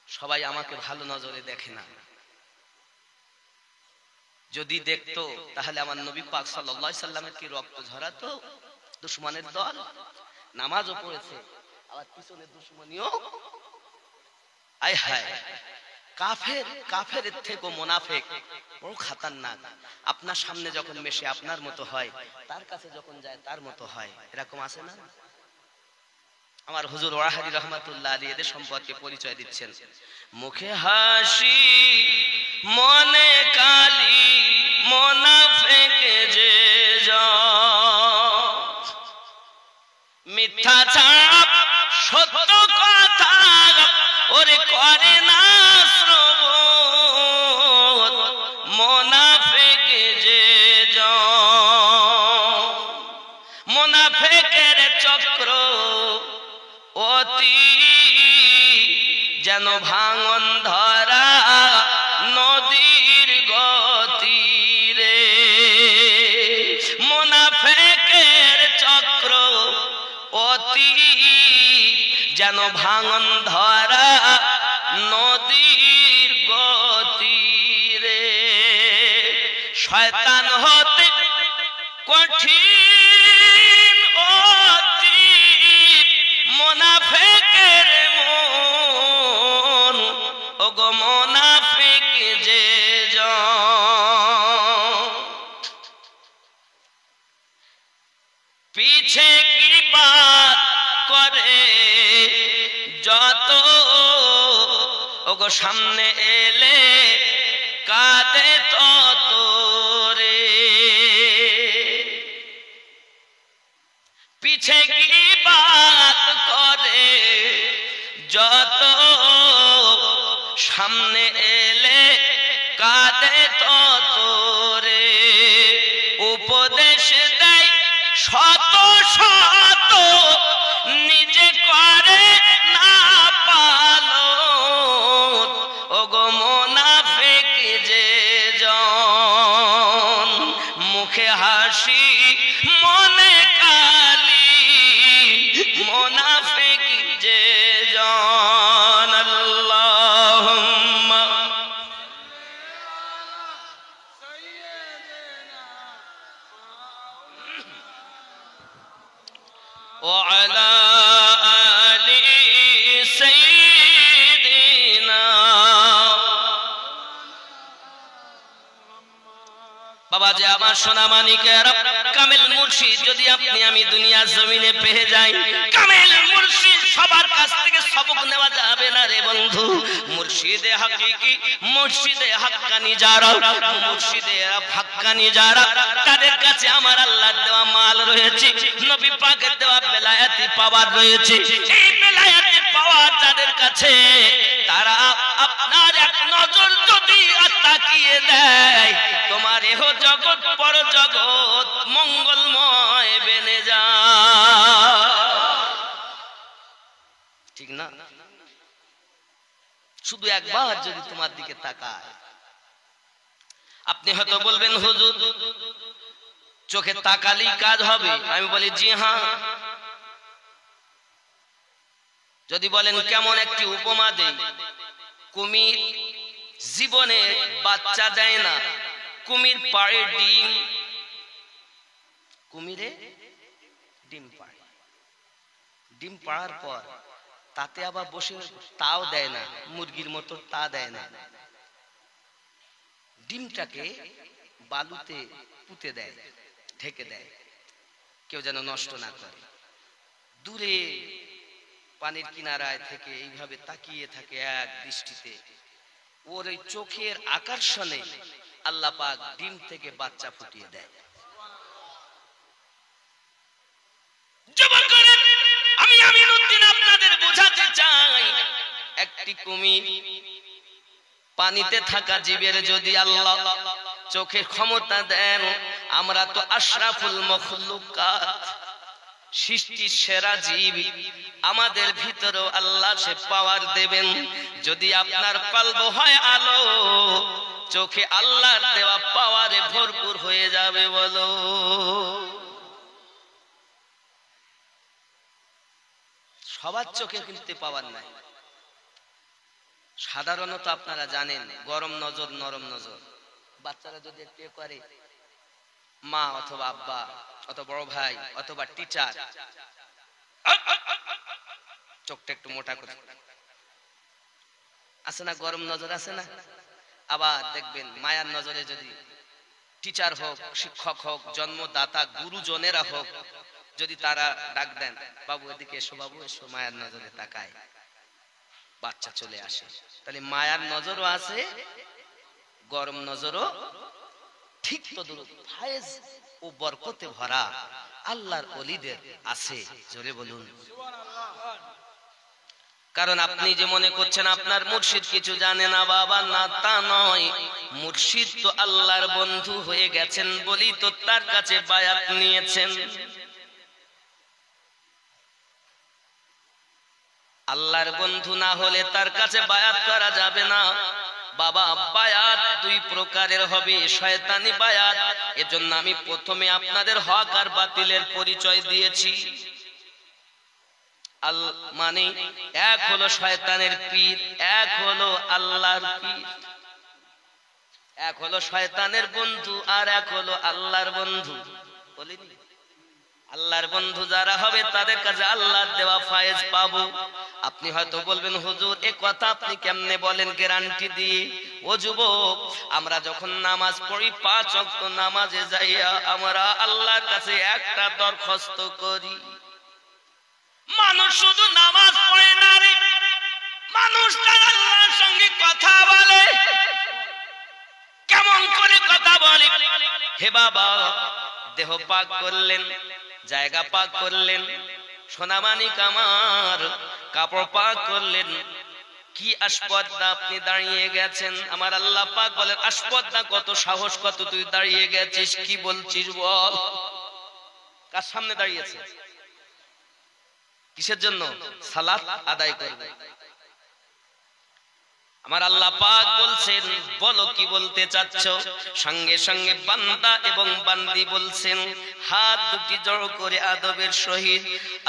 S2: সবাই আমাকে ভালো নজরে দেখে না। যদি দেখতো তাহলে আমার নবী পাক সাল্লাল্লাহু আলাইহি সাল্লামের কি রক্ত ঝরাতো? দুশমনের দল নামাজও পড়েছে, আবার পিছনে দুশমনিও। আয় হায়, কাফেরের থেকেও মুনাফিক বড় খতরনাক। আপনার সামনে যখন মেশে আপনার মতো হয়, তার কাছে যখন যায় তার মতো হয়, এরকম আছে না? আমার হুজুর ওয়াহাবি রহমাতুল্লাহ আলাইহি এদের সম্পর্কে পরিচয় দিচ্ছেন, মুখে হাসি মনে কালি মুনাফিক যে মিথ্যা ছাপ সত্য কথা ওরে করে না শ্রবণ, মুনাফিক যে মুনাফিকের চক্র অতি যেন ভাঙন ধরা নদীর গতি রে। মুনাফিকের চক্র অতি যেন ভাঙন ধরা নদীর গতি রে। শয়তান হতে কঠিন অতি মুনাফিকের মন, ওগো মুনাফিক যে পিছে গীবত করে যত, ওগো সামনে এলে কাঁদে তত রে। পিছে গীবত করে যত, সামনে এলে কাঁদে তত রে। উপদেশ দেয় শত শত, নিজে করে না পালন, ওগো মুনাফিক যে মুখে হাসি মনে কালি মুনাফিক যে আল্লাহুম্মা ওয়া আলা আলি সাইয়্যিদিনা। বাবা যে আমার সোনা মানিকের কামেল মুর্শিদ যদি আপনি আমি দুনিয়ার জমিনে পেয়ে যাই, কামেল মুর্শিদ সবার কাছ থেকে সবক নেওয়া যাবে না রে বন্ধু। মুর্শিদে হাকিকি, মুর্শিদে হাক্কানি যারা, মুর্শিদে হাক্কানি যারা, তাদের কাছে আমার আল্লাহর দেওয়া মাল রয়েছে, নবী পাকের দেওয়া বেলায়েতি পাওয়ার রয়েছে। এই বেলায়েতি পাওয়ার যাদের কাছে, তারা আপনার এক নজর যদি তাকিয়ে দেয়, তোমার এহ জগৎ পর জগৎ মঙ্গলময় বেনে যায়, ঠিক না? শুধু একবার যদি তোমার দিকে তাকায়, আপনি হয়তো বলবেন হুজুর চোখে তাকালেই কাজ হবে। আমি বলি জি হ্যাঁ। যদি বলেন কেমন একটি উপমা দেই, কুমির জীবনে বাচ্চা দেয় না, কুমির পাড়ে ডিম কুমিরে ডিম পাড়ে, ডিম পাড়ার পর তাতে আবার বসে তাও দেয় না, মুরগির মতো তা দেয় না, ডিমটাকে বালুতে পুঁতে দেয়, ঢেকে দেয়, কেউ যেন নষ্ট না করে। দূরে পানির কিনারায় থেকে এইভাবে তাকিয়ে থাকে এক দৃষ্টিতে, ওর ওই চোখের আকর্ষণে আল্লাহ পাক ডিম থেকে বাচ্চা ফুটিয়ে দেয়। আমি আমিনউদ্দিন আপনাদের বোঝাতে চাই, একটি কুমির পানিতে থাকা জীবের যদি আল্লাহ চোখের ক্ষমতা দেন, আমরা তো আশরাফুল মখলুকাত, সৃষ্টির সেরা জীব, আমাদের ভিতরেও আল্লাহ সে পাওয়ার দেবেন। যদি আপনার কলব হয় আলো, চোখে আল্লাহর দেওয়া পাওয়ারে ভরপুর হয়ে যাবে। বলো সবার চোখে কিন্তু পাওয়ার নাই। সাধারণত আপনারা জানেন গরম নজর নরম নজর, বাচ্চারা যদি একটু করে, মা অথবা আব্বা অথবা বড় ভাই অথবা টিচার চোখটা একটু মোটা করে আছে না, গরম নজর আছে না। আবার দেখবেন মায়ার নজরে যদি টিচার হোক, শিক্ষক হোক, জন্মদাতা গুরুজনেরা হোক, যদি তারা ডাক দেন, বাবু এদিকে এসো, বাবু এসো, মায়ার নজরে তাকায়, বাচ্চা চলে আসে। তাহলে মায়ার নজরও আছে, গরম নজরও ঠিক তদ্রুপ ফায়েজ ও বরকতে ভরা আল্লাহর ওলিদের আছে। জোরে বলুন। কারণ আপনি যে মনে করছেন আপনার মুর্শিদ কিছু জানে না, বাবা না, তা নয়। মুর্শিদ তো আল্লাহর বন্ধু হয়ে গেছেন বলি তো তার কাছে বায়াত নিয়েছেন। আল্লাহর বন্ধু না হলে তার কাছে বায়াত করা যাবে না। বাবা বায়াত দুই প্রকারের হবে, শয়তানি বায়াত। এজন্য আমি প্রথমে আপনাদের হক আর বাতিলের পরিচয় দিয়েছি। মানে এক হলো শয়তানের পীর, এক হলো আল্লাহর পীর। এক হলো শয়তানের বন্ধু আর এক হলো আল্লাহর বন্ধু। বলিনি আল্লাহর বন্ধু যারা হবে তাদের কাছে আল্লাহর দেওয়া ফায়েজ পাবো। আপনি হয়তো বলবেন হুজুর এ কথা আপনি কেমনে বলেন গ্যারান্টি দিয়ে? ও যুবক, আমরা যখন নামাজ পড়ি, 5 ওয়াক্ত নামাজে যাইয়া আমরা আল্লাহর কাছে একটা দরখাস্ত করি। মানুষ শুধু নামাজ পড়ে না রে, মানুষ তার আল্লাহর সঙ্গে কথা বলে। কেমন করে কথা বলে? হে বাবা, দেহ পাক করলেন, জায়গা পাক করলেন, সোনামানিক আমার কাপড় পাক করলেন, কি আসপদ্দা আপনি দাঁড়িয়ে গেছেন। আমার আল্লাহ পাক বলেন, আসপদ্দা কত, সাহস কত, তুই দাঁড়িয়ে গেছিস, কি বলছিস বল। কার সামনে দাঁড়িয়েছে? কিসের জন্য? সালাত আদায় করবে। আমার আল্লাহ পাক বলছেন, বলো কি বলতে চাচ্ছ। সঙ্গে সঙ্গে বান্দা এবং বান্দি বলছেন, হাত দুটি জড়ো করে আদবের সহিত,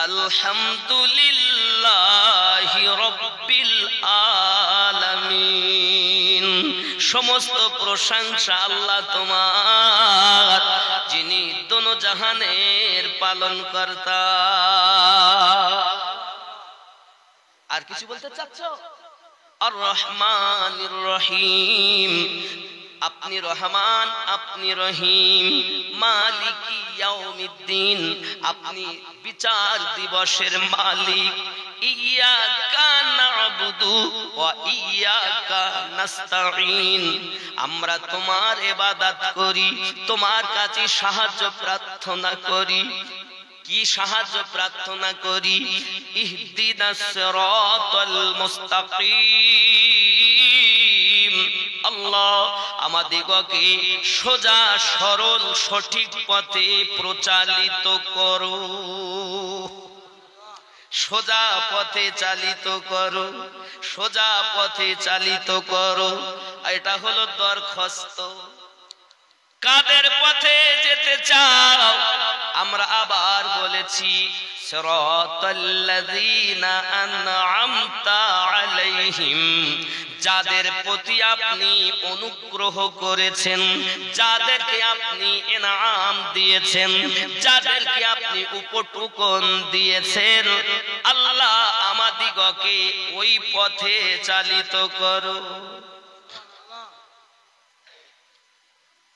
S2: আলহামদুলিল্লাহি রাব্বিল আলামিন। সমস্ত প্রশংসা আল্লাহ তোমার, যিনি দোনো জাহানের পালনকর্তা। আর কিছু বলতে চাচ্ছ? আর রহমানির রহিম, আপনি রহমান, আপনি রহিম। মালিকি ইয়াউমিদ্দিন, আপনি বিচার দিবসের মালিক। ইয়াকা না'বুদু ওয়া ইয়াকা নাস্তাঈন, আমরা তোমার ইবাদত করি, তোমার কাছে সাহায্য প্রার্থনা করি। কি সাহায্য প্রার্থনা করি? ইহদিনাস সিরাতাল মুস্তাকিম, আল্লাহ আমাদিগকে সোজা সরল সঠিক পথে প্রচালিত করো, সোজা পথে চালিত করো, সোজা পথে চালিত করো। এটা হলো দরখাস্ত। কাদের পথে যেতে চাও? আমরা আবার বলেছি, সিরাতাল্লাযীনা আন'আমতা আলাইহিম, যাদের প্রতি আপনি অনুগ্রহ করেছেন, যাদেরকে আপনি ইনাম দিয়েছেন, যাদেরকে আপনি উপটুকন দিয়েছেন, আল্লাহ আমাদিগকে ওই পথে চালিত করো।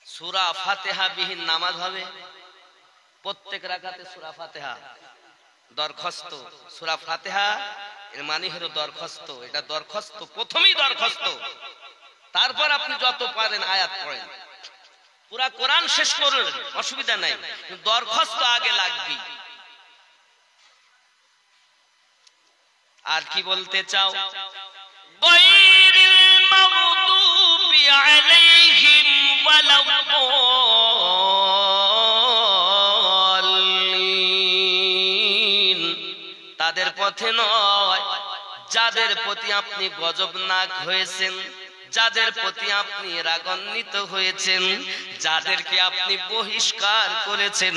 S2: সূরা ফাতিহা বিহীন নামাজ হবে? প্রত্যেক রাকাতে সূরা ফাতিহা দরখাস্ত। সূরা ফাতিহা এর মানে হলো দরখাস্ত। এটা দরখাস্ত, প্রথমেই দরখাস্ত। তারপর আপনি যত পারেন আয়াত পড়েন, পুরা কোরআন শেষ করুন, অসুবিধা নাই, দরখাস্ত আগে লাগবে। আর কি বলতে চাও? গায়রিল মাগদুবি আলাইহিম ওয়ালাদ-দাল্লিন, তাদের পথে নয়, যাদের প্রতি আপনি গজবনাক হয়েছেন, যাদের প্রতি আপনি রাগান্বিত হয়েছেন, যাদেরকে আপনি বহিষ্কার করেছেন,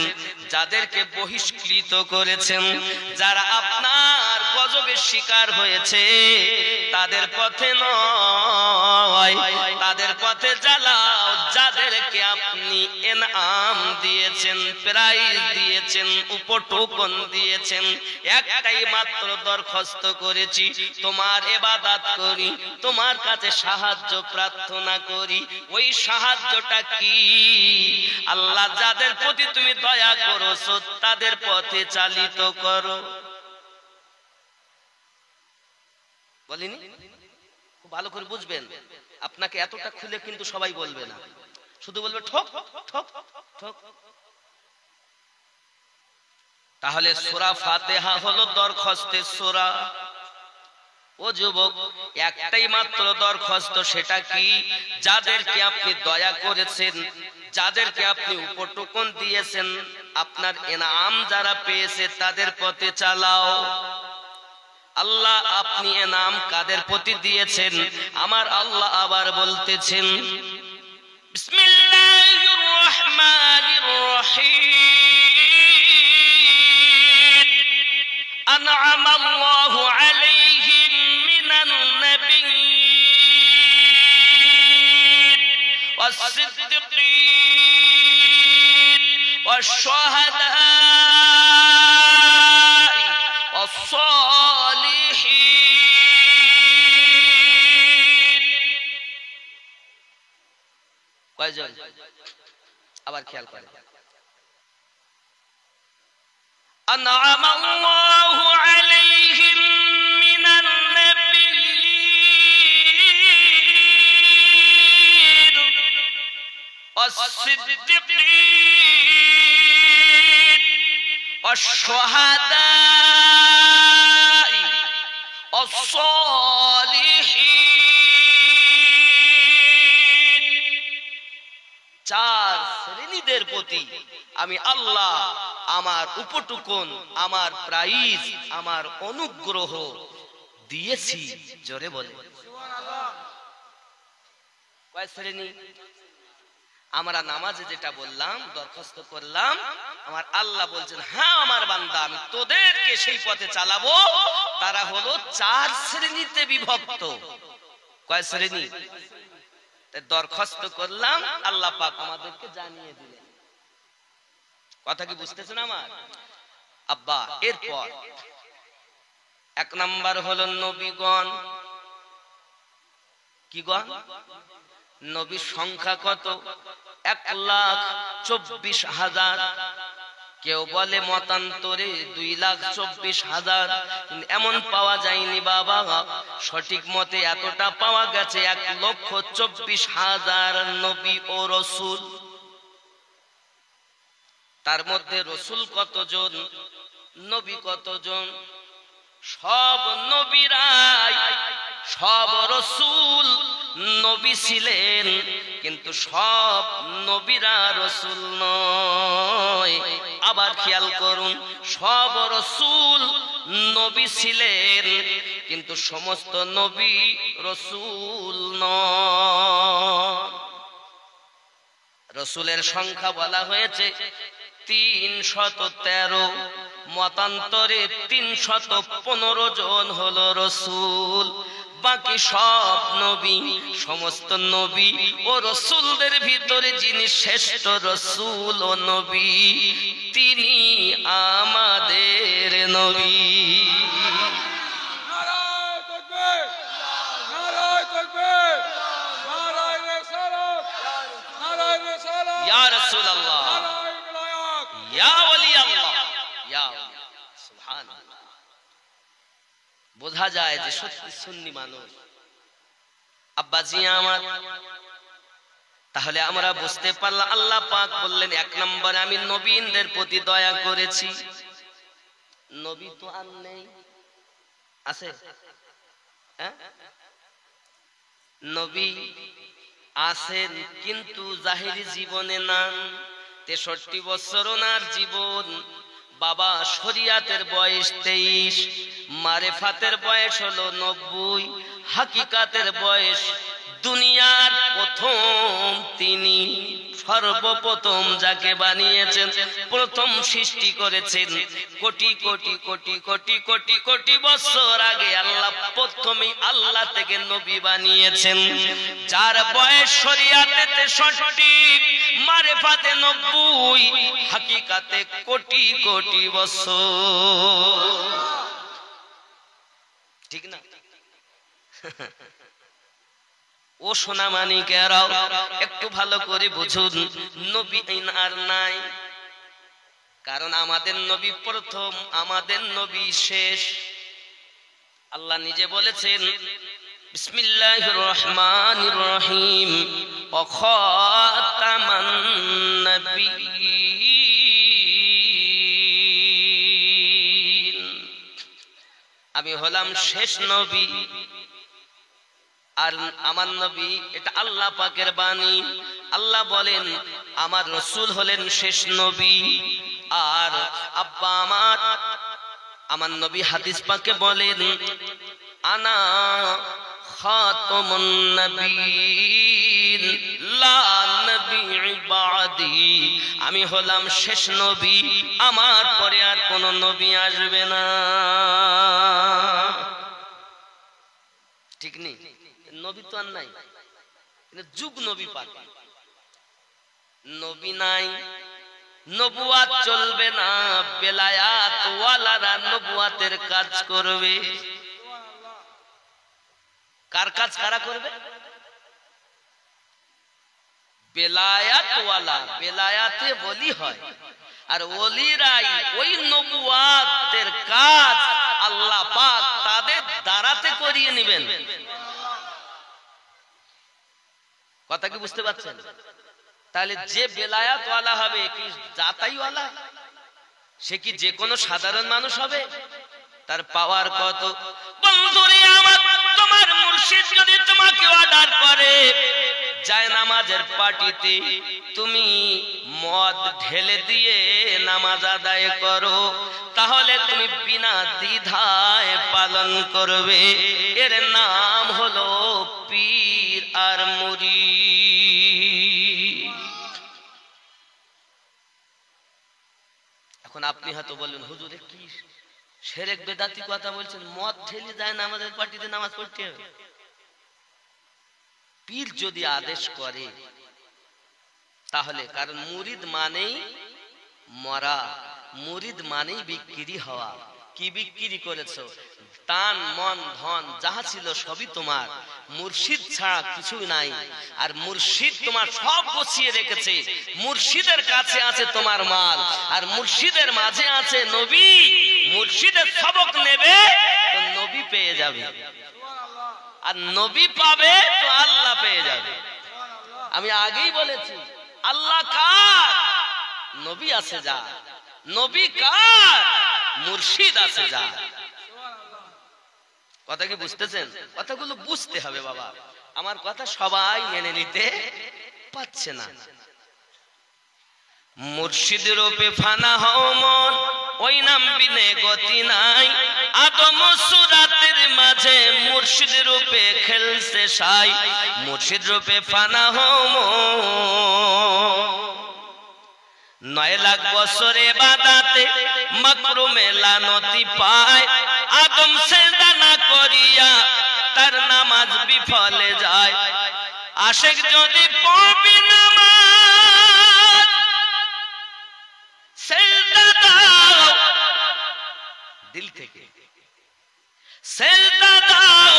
S2: যাদেরকে বহিষ্কৃত করেছেন, যারা আপনার গজবের শিকার হয়েছে, তাদের পথে নয়, তাদের পথে জ্বালাও যাদেরকে আপনি ইনাম দিয়েছেন, প্রাইজ দিয়েছেন, উপটোকন দিয়েছেন। একটাই মাত্র দরখাস্ত করেছি, তোমার ইবাদত করি, তোমার কাছে সাহায্য প্রার্থনা করি। ওই সাহায্যটা কি? আল্লাহ যাদের প্রতি তুমি দয়া করছো তাদের পথে চালিত করো। বলিনি? খুব ভালো করে বুঝবেন, আপনাকে এতটা খুলে কিন্তু সবাই বলবে না, শুধু বলবে ঠক ঠক ঠক। তাহলে সূরা ফাতিহা হলো দরখাস্তের সূরা। ও যুবক, একটাই মাত্র দরখাস্ত, সেটা কি? যাদেরকে আপনি দয়া করেছেন, যাদেরকে আপনি উপটুকন দিয়েছেন, আপনার ইনাম যারা পেয়েছে তাদের পথে চালাও। আল্লাহ আপনি ইনাম কাদের প্রতি দিয়েছেন? আমার আল্লাহ আবার বলতেছেন, বিসমিল্লাহির রহমানির রহিম, আনআমাল্লাহু আলাইহিম মিনান নাবিয়্যিন ওয়াস-সিদ্দীকিন ওয়াশ-শুহাদা'i ওয়াস-সালিহিন। কয়জন? আবার খেয়াল করেন, আনআমাল্লাহু আলাইহিম মিনান নাবিয়্যিন ওয়াস-সিদ্দীকিন ওয়াশ-শুহাদা'i ওয়াস-সালিহিন। চার শ্রেণীদের প্রতি আমি আল্লাহ আমার উপটুকন, আমার প্রাইজ, আমার অনুগ্রহ দিয়েছি। জোরে বলে সুবহানাল্লাহ। কয় শ্রেণী? আমরা নামাজে যেটা বললাম, দরখাস্ত করলাম, আমার আল্লাহ বলছেন, হ্যাঁ আমার বান্দা আমি তোদেরকে সেই পথে চালাবো। তারা হলো চার শ্রেণীতে বিভক্ত। কয় শ্রেণী? দরখাস্ত করলাম, আল্লাহ পাক আমাদেরকে জানিয়ে দিলেন। কথা কি বুঝতেছেন আমার আব্বা? এরপর এক নাম্বার হলো নবীগণ। কি গণ? নবীর সংখ্যা কত? 1,24,000। কেউ বলে মতান্তরে 2,24,000, এমন পাওয়া যায়নি বাবা। সঠিক মতে এতটা পাওয়া গেছে 1,24,000 নবী ও রসুল। তার মধ্যে রসুল কতজন, নবী কতজন? সব নবীরাই, সব রসুল নবী ছিলেন, কিন্তু সব নবীরা রসুল নয়। আবার খেয়াল করুন, সব রসুল নবী ছিলেন, কিন্তু সমস্ত নবী রসুল নয়। রসুলের সংখ্যা বলা হয়েছে 313, মতান্তরে 315 জন হলো রসুল। বাকি সব নবী, সমস্ত নবী ও রসুলদের ভিতরে যিনি শ্রেষ্ঠ রসুল ও নবী, তিনি আমাদের নবী।
S3: নারায়ে তাকবীর, নারায়ে তাকবীর, নারায়ে রিসালাত, নারায়ে রিসালাত,
S2: ইয়া রাসূলুল্লাহ,
S3: নারায়ে বিলায়াত,
S2: ইয়া ওলি আল্লাহ, ইয়া সুবহানাল্লাহ। বোঝা যায় যে সত্যি সুন্নি মানুষ আব্বাজি আমার। তাহলে আমরা বুঝতে পারলাম আল্লাহ পাক বললেন এক নম্বরে আমি নবীনদের প্রতি দয়া করেছি। নবী তো আর নেই, আছে? নবী আছেন কিন্তু জাহিরি জীবনে নান। 63 বছর ওনার জীবন। বাবা শরিয়াতের বয়স 23, মারেফাতের বয়স হলো 90, হাকিকাতের বয়স দুনিয়ার প্রথম তিনি সর্বপ্রথম যাকে বানিয়েছেন, প্রথম সৃষ্টি করেছেন কোটি কোটি কোটি কোটি কোটি কোটি বছর আগে আল্লাহ প্রথমেই আল্লাহ থেকে নবী বানিয়েছেন, যার বয়স শরিয়াতে 63, মারেফাতে 90, হাকিকাতে কোটি কোটি বছর। ঠিক না? ও সোনা মানিকেরাও একটু ভালো করে বুঝুন, নবী আর নাই। কারণ আমাদের নবী প্রথম, আমাদের নবী শেষ। আল্লাহ নিজে বলেছেন বিসমিল্লাহির রহমানির রহিম, ওয়া খাতামান নবিয়্যিন, আমি হলাম শেষ নবী। আর আমার নবী এটা আল্লাহ পাকের বাণী। আল্লাহ বলেন আমার রাসূল হলেন শেষ নবী। আর আব্বা আমার নবী হাদিস পাকে বলেন আনা খাতামুন নবিয়্যিন লা নবী বাদি, আমি হলাম শেষ নবী, আমার পরে আর কোন নবী আসবে না। ঠিক নেই? নবী তো আর নাই, যুগ নবী পাক। নবী নাই, নবুয়াত চলবে না, বেলায়াত ওয়ালারা নবুয়াতের কাজ করবে। কার কাজ কারা করবে? বেলায়াত ওয়ালা, বেলায়াতে ওলি হয়, আর ওলিরাই ওই নবুয়াতের কাজ আল্লাহ পাক তাদের দ্বারাতে করিয়ে নেবেন। কথা কি বুঝতে পারছেন? তাহলে যে বেলায়াত ওয়ালা হবে কি জাতাই ওয়ালা? সে কি যে কোনো সাধারণ মানুষ হবে? তার পাওয়ার কত? বন্ধুরে আমার, তোমার মুর্শিদ যদি তোমাকে অর্ডার করে যায় নামাজের পার্টিতে তুমি মদ ঢেলে দিয়ে নামাজ আদায় করো, তাহলে তুমি বিনা দ্বিধায় পালন করবে। এর নাম হলো পীর আর মুরিদ। এখন আপনি হয়তো বলবেন হুজুরে কি শিরক বেদাতি কথা বলছেন, মদ ঢেলে যায় নামাজের পার্টিতে নামাজ পড়তে হবে? পীর যদি আদেশ করে তাহলে, কারণ মুরিদ মানেই মরা, মুরিদ মানেই বিক্রি হওয়া। কি বিক্রি করেছো? তান মন ধন যাহা ছিল সবই তোমার, মুর্শিদ ছাড়া কিছু নাই। আর মুর্শিদ তোমার সব বসিয়ে রেখেছে, মুর্শিদের কাছে আছে তোমার মাল, আর মুর্শিদের মাঝে আছে নবী। মুর্শিদের সবক নেবে তো নবী পেয়ে যাবে, আর নবী পাবে তো আল্লাহ পেয়ে যাবে। আমি আগেই বলেছি আল্লাহ কার? নবী আছে যা। নবী কার? মুর্শিদ আছে যা। কথা কি বুঝতেছেন? কথাগুলো বুঝতে হবে বাবা, আমার কথা সবাই মেনে নিতে পারছে না। মুর্শিদ রূপে ফানা হও মন, ওই নাম বিনে গতি নাই। আদম সুরাতের মাঝে মুর্শিদ রূপে খেলছে সাই, মুর্শিদ রূপে ফানা হও মন। 9 লাখ বছরে বাদাতে মাকরুমে লানতি পায়, আদম সেজদা না করিয়া তার তার নামাজ বিফলে যায়। আশিক যদি পড়বি নামাজ সেজদা দাও দিল থেকে, সেজদা দাও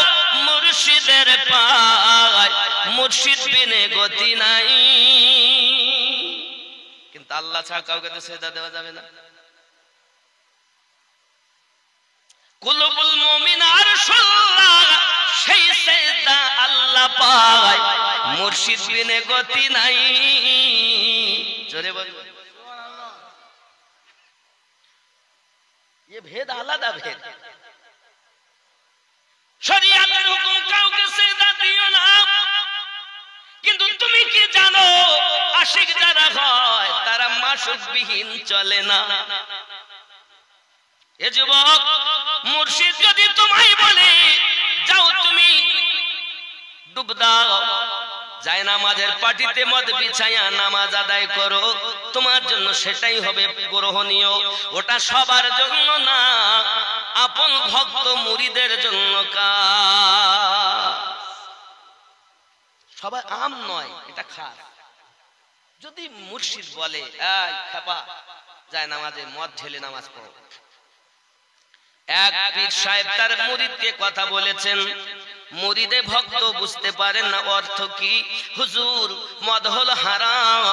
S2: মুর্শিদের পায়, মুর্শিদ বিনে গতি নাই। কিন্তু আল্লাহ ছাড়া কাউকে তো সেজদা দেওয়া যাবে না। কুলুবুল মুমিন আরশুল্লাহ, সেই সেজদা আল্লাহ পায়, মুর্শিদ বিনে গতি নাই। জোরে বল। ये भेद আলাদা ভেদ। শরীয়তের হুকুম কাউকে সেজদা দিও না, কিন্তু তুমি কি জানো আশিক যারা হয় তারা মাসুকবিহীন চলে না। এ যুবক, মুর্শিদ যদি তোমায় বলে যাও তুমি ডুব দাও, যায় নামাজের পাটিতে মদ বিছায়া নামাজ আদায় করো, তোমার জন্য সেটাই হবে গ্রহণীয়। ওটা সবার জন্য না, আপন ভক্ত মুরিদের জন্য কাজ। সবাই আম নয়, এটা খাস। যদি মুর্শিদ বলে এই খাপা যায় নামাজে মদ ঢেলে নামাজ পড়ো। এক পীর সাহেব তার মুরিদকে কথা বলেছেন, মুরিদে ভক্ত বুঝতে পারেন না অর্থ কি। হুজুর, মদ হলো হারাম,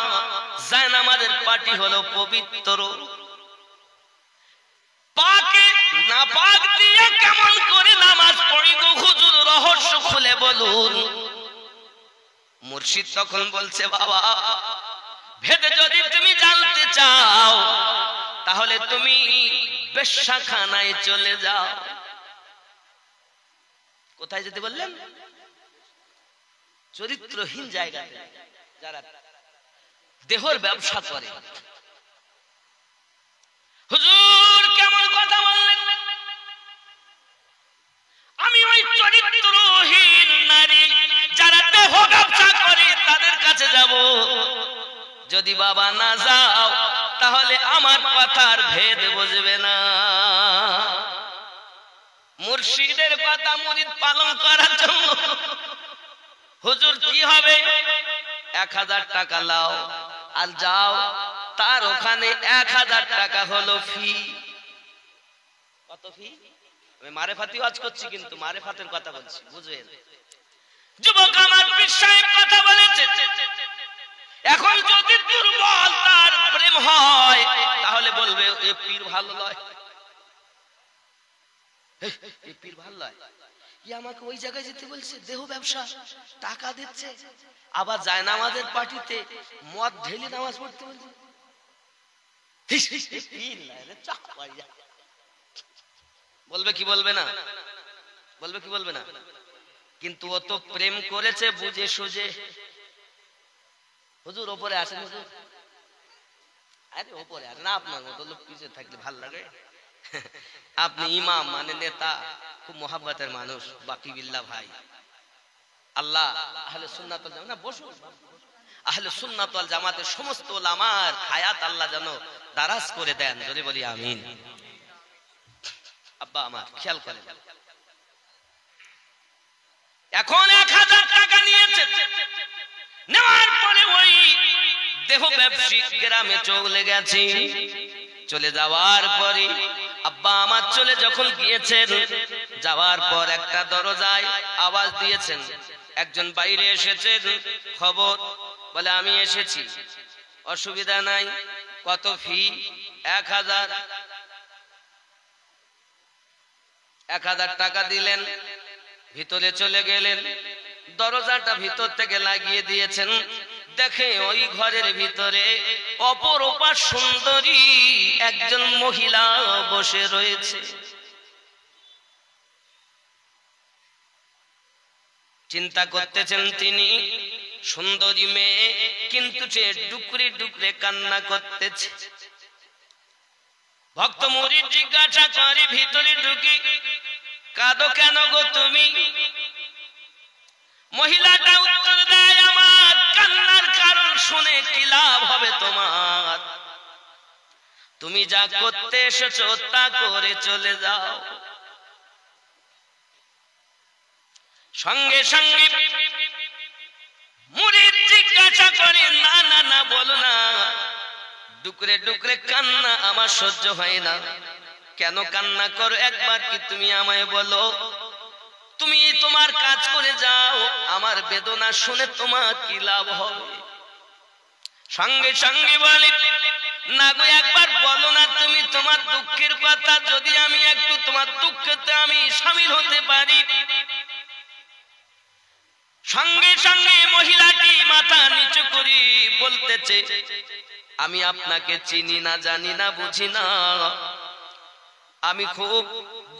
S2: যায় নামাজের পাটি হলো পবিত্র। পাকে না পাক দিয়ে কেমন করে নামাজ পড়ি গো হুজুর, রহস্য খুলে বলুন। মুর্শিদ তখন বলছে, বাবা ভেদে যদি তুমি জানতে চাও তাহলে তুমি বেশ্যাখানায় চলে যাও। কোথায় যেতে বললেন? চরিত্রহীন জায়গাতে, যারা দেহর ব্যবসা করে। হুজুর কেমন কথা বললেন? আমি ওই চরিত্রহীন নারী যারা দেহ ব্যবসা করে তাদের কাছে যাব। যদি বাবা না যাও তাহলে আমার কথার ভেদ বুঝবে না। মুর্শিদের কথা মুরিদ পালন করার জন্য হুজুর কি হবে, 1000 টাকা লাও আর যাও, তার ওখানে 1000 টাকা হলো ফি। কত ফি? আমি মারেফাতি ওয়াজ করছি, কিন্তু মারেফাতের কথা বলছি, বুঝবেন। যুবক আমার পীর সাহেব কথা বলেছে, এখন যদি দুর্বল তার প্রেম হয় তাহলে বলবে এ পীর ভালো নয়, এই পীর ভালো নয়। ই আমাকে ওই জায়গায় যেতে বলছে, দেহ ব্যবসা, টাকা দিচ্ছে, আবার যায় নামাজের পার্টিতে মদ ঢেলে নামাজ পড়তে বলছে। বলবে কি বলবে না? বলবে কি বলবে না? কিন্তু ও তো প্রেম করেছে বুঝে সুঝে। হুজুর ওপরে আসেন, হুজুর আরে ওপরে আসেন, আপনার মতো লোক পিছিয়ে থাকলে ভাল লাগে। আপনি ইমাম মানে নেতা, খুব মোহাব্বতের মানুষ, বাকি বিল্লাহ ভাই। আল্লাহ আহলে সুন্নাত ওয়াল জামাত, বসুন, আহলে সুন্নাত ওয়াল জামাতের সমস্ত উলামার হায়াত আল্লাহ যেন দারাজ করে দেন, যদি বলি আমিন। আব্বা আমার খেয়াল করেন, এখন 1000 টাকা নিয়েছে, নেওয়ার পরে ওই দেহ ব্যবসায়িক গ্রামে চলে গেছে। চলে যাওয়ার পরে আব্বা আমার চলে যখন গিয়েছেন, যাওয়ার পর একটা দরজায় আওয়াজ দিয়েছেন, একজন বাইরে এসেছেন, খবর বলে আমি এসেছি, অসুবিধা নাই, কত ফি? 1000 টাকা দিলেন, ভিতরে চলে গেলেন, দরজাটা ভিতর থেকে লাগিয়ে দিয়েছেন। দেখে ওই ঘরের ভিতরে অপরূপা সুন্দরী একজন মহিলা বসে রয়েছে। চিন্তা করতেছেন তিনি, সুন্দরী মেয়ে, কিন্তু সে ডুকরে ডুকরে কান্না করতেছে। ভক্ত মুরিদ জিজ্ঞাসা করে ভিতরে ঢুকি, কাঁদো কেন গো তুমি? মহিলাটা উত্তর দেয়, আমার কান্নার কারণ শুনে কি লাভ হবে তোমার? তুমি যা করতে এসেছো তা করে চলে যাও। সঙ্গে সঙ্গে মুরিদ জিজ্ঞাসা করে, না না না, বলো না। ডুকরে ডুকরে কান্না আমার সহ্য হয় না। কেন কান্না করো একবার কি তুমি আমায় বলো। তুমি তোমার কাজ করে যাও, আমার বেদনা শুনে তোমার কি লাভ হবে। সঙ্গে সঙ্গে বলে, না গো একবার বলো না তুমি তোমার দুঃখের কথা, যদি আমি একটু তোমার দুঃখেতে আমি শামিল হতে পারি। সঙ্গে সঙ্গে মহিলাটি মাথা নিচু করে বলতেছে, আমি আপনাকে চিনি না, জানি না, বুঝি না। আমি খুব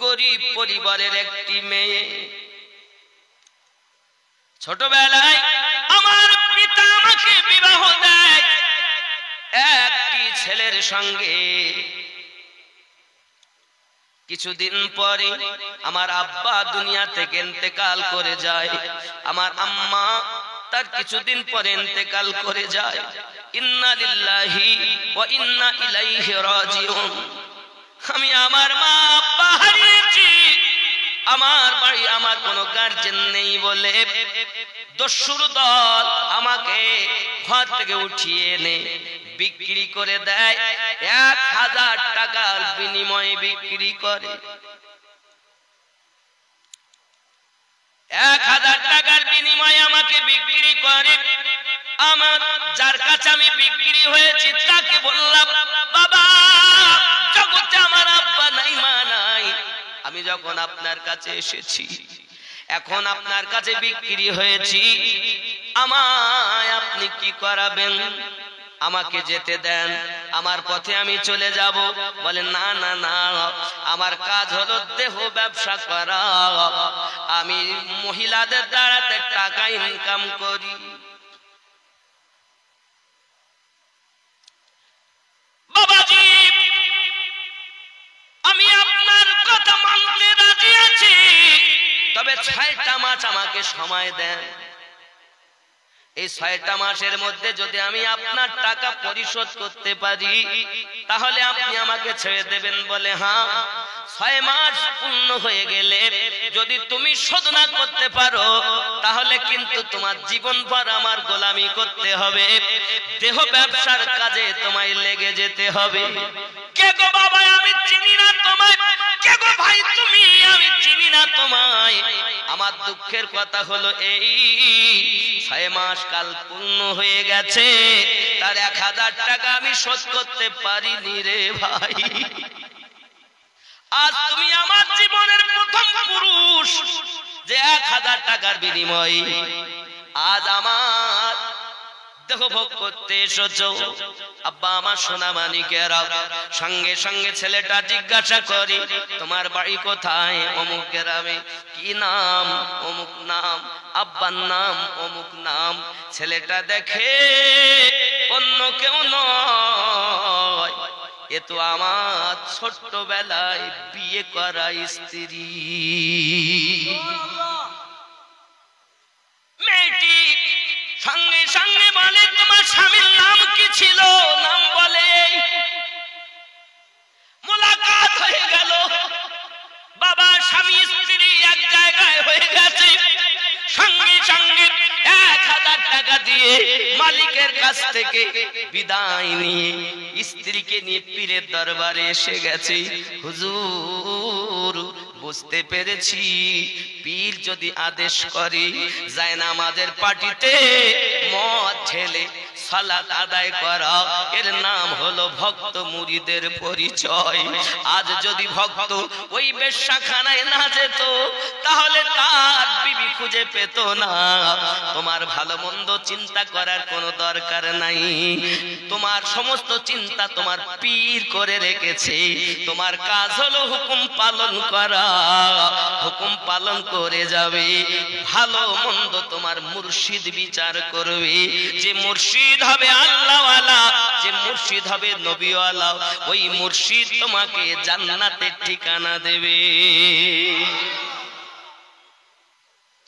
S2: গরিব পরিবারের একটি মেয়ে। ছোটবেলায় আমার পিতা আমাকে বিবাহ দেয় একটি ছেলের সঙ্গে। কিছুদিন পরে আমার আব্বা দুনিয়া থেকে ইন্তেকাল করে যায়। আমার আম্মা তার কিছুদিন পরে ইন্তেকাল করে যায়। ইন্না লিল্লাহি ওয়া ইন্না ইলাইহি রাজিউন। আমি আমার মা আব্বা হারিয়েছি। আমার বাড়ি আমার কোনো গার্জেন নেই বলে দস্যুর দল আমাকে ঘর থেকে উঠিয়ে এনে বিক্রি করে দেয়। 1000 টাকার বিনিময়ে বিক্রি করে। 1000 টাকার বিনিময়ে আমাকে বিক্রি করে। আমার যার কাছে আমি বিক্রি হয়েছি তাকে বললাম, বাবা জগতে আমার আব্বা নাই, মা নাই। আমি যখন আপনার কাছে এসেছি, এখন আপনার কাছে বিক্রি হয়েছি, আমায় আপনি কি করাবেন? আমাকে যেতে দেন, আমার পথে আমি চলে যাব। বলে, না না না, আমার কাজ হলো দেহ ব্যবসা করা। আমি মহিলাদের দ্বারাতে টাকা ইনকাম করি। বাবাজি, আমি আপনার কথা মানতে রাজি আছি, তবে 6টা মাস আমাকে সময় দেন। এই 6টা মাসের মধ্যে যদি আমি আপনার টাকা পরিশোধ করতে পারি, তাহলে আপনি আমাকে ছেড়ে দেবেন। বলে, হ্যাঁ। 6 মাস পূর্ণ হয়ে গেলে যদি তুমি শোধ না করতে পারো, তাহলে কিন্তু তোমার জীবনভর আমার গোলামি করতে হবে, দেহ ব্যবসার কাজে তোমায় লেগে যেতে হবে। কে গো বাবা, আমি চিনি না তোমায়। কে গো ভাই তুমি, আমি চিনি না তোমায়। আমার দুঃখের কথা হলো এই, 6 মাস কাল পূর্ণ হয়ে গেছে, তার 1000 টাকা আমি শোধ করতে পারিনি রে ভাই। আজ তুমি আমার জীবনের প্রথম পুরুষ যে 1000 টাকার বিনিময়ে আজ আমার দেহ ভোগ করতে এসেছো। আব্বা আমার সোনা মানিকেরা, সঙ্গে সঙ্গে ছেলেটা জিজ্ঞাসা করে, তোমার বাড়ি কোথায়? অমুক গ্রামে। কি নাম? অমুক নাম। আব্বার নাম অমুক নাম। ছেলেটা দেখে অন্য কেউ নয়, এ তো আমার ছোট্টবেলায় বিয়ে করা স্ত্রী। মেয়েটি সঙ্গে সঙ্গে বলে, তোমার স্বামীর নাম কি ছিল? নাম বলে। মোলাকাত হয়ে গেল। বাবা স্বামী স্ত্রী এক জায়গায় হয়ে গেছে। সঙ্গে সঙ্গে 1000 টাকা দিয়ে মালিকের কাছ থেকে বিদায় নিয়ে স্ত্রীকে নিয়ে পীরের দরবারে এসে গেছে। হুজুর, বুঝতে পেরেছি, পীর যদি আদেশ করে যায় না আমাদের পার্টিতে মদ ঢেলে সালাত আদায় করা, এর নাম হলো ভক্ত মুরিদের পরিচয়। আজ যদি ভক্ত ওই বেশ্যাখানায় না যেত, তাহলে তার বিবি খুঁজে পেত না। তোমার ভালো মন্দ চিন্তা করার কোনো দরকার নাই। তোমার সমস্ত চিন্তা তোমার পীর করে রেখেছে। তোমার কাজ হলো হুকুম পালন করা। হুকুম পালন করে যাবে, ভালো মন্দ তোমার মুর্শিদ বিচার করবে। যে মুর্শিদ হবে আল্লাহওয়ালা, যে মুর্শিদ হবে নবীওয়ালা, ওই মুর্শিদ তোমাকে জান্নাতের ঠিকানা দেবে।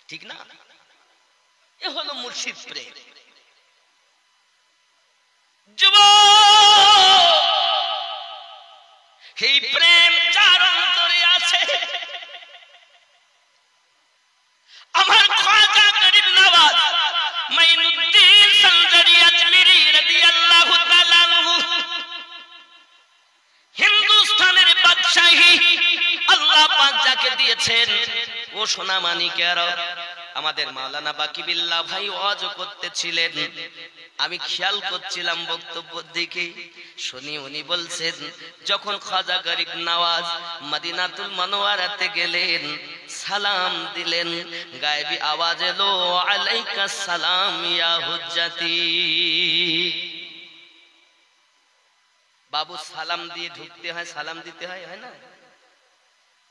S2: ঠিক না? এ হলো মুর্শিদ প্রেম। যুবক, এই প্রেম যার অন্তরে আছে, আমার দিচ্ছেন। ও সোনা মানিকেরা, আমাদের মাওলানা বাকিবিল্লাহ ভাই ওয়াজ করতেছিলেন, আমি খেয়াল করছিলাম বক্তব্যের দিকে। শুনি উনি বলছেন, যখন খাজা গরিব নওয়াজ মদিনাতুল মুনাওয়ারাতে গেলেন, সালাম দিলেন, গায়েবী আওয়াজ এলো, আলাইকাস সালাম ইয়া হুজ্জাতি। বাবু সালাম দিয়ে ঢুকতে হয়, সালাম দিতে হয়, হয় না?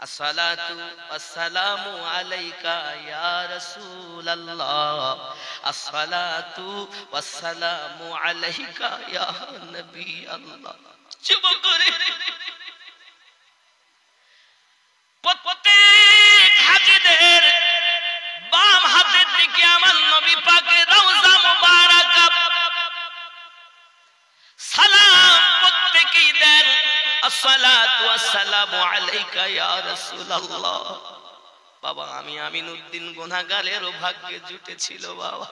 S2: আসসালাতু ওয়াসসালামু আলাইকা ইয়া রাসূলুল্লাহ, আসসালাতু ওয়াসসালামু আলাইকা ইয়া নবী আল্লাহ। চুপ করে প্রত্যেক হাজিদের বাম হাতের দিকে আমার নবী পাকের রওজা মুবারাকা, সালাম প্রত্যেকেই দেন, আসসালাতু ওয়াসসালামু আলাইকা ইয়া রাসূলুল্লাহ। বাবা, আমি আমিনউদ্দিন গুনাহগারের ভাগ্যে জুটেছিল বাবা।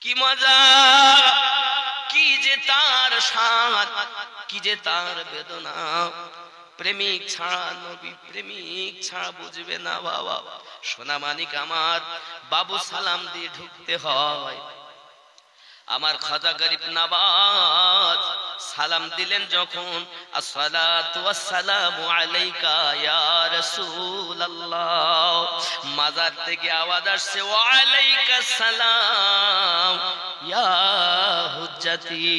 S2: কি মজা, কি যে তার স্বাদ, কি যে তার বেদনা। প্রেমিক ছাড়া, নবী প্রেমিক ছাড়া বুঝবে না বাবা। সোনা মানিক আমার, বাবু সালাম দিয়ে ঢুকতে হয়। আমার খাজা গরিব নওয়াজ সালাম দিলেন যখন, আসসালাতু ওয়াসসালামু আলাইকা ইয়া রাসূলুল্লাহ, মাজার থেকে আওয়াজ আসছে, ওয়া আলাইকাস সালাম ইয়া হুজ্জাতি।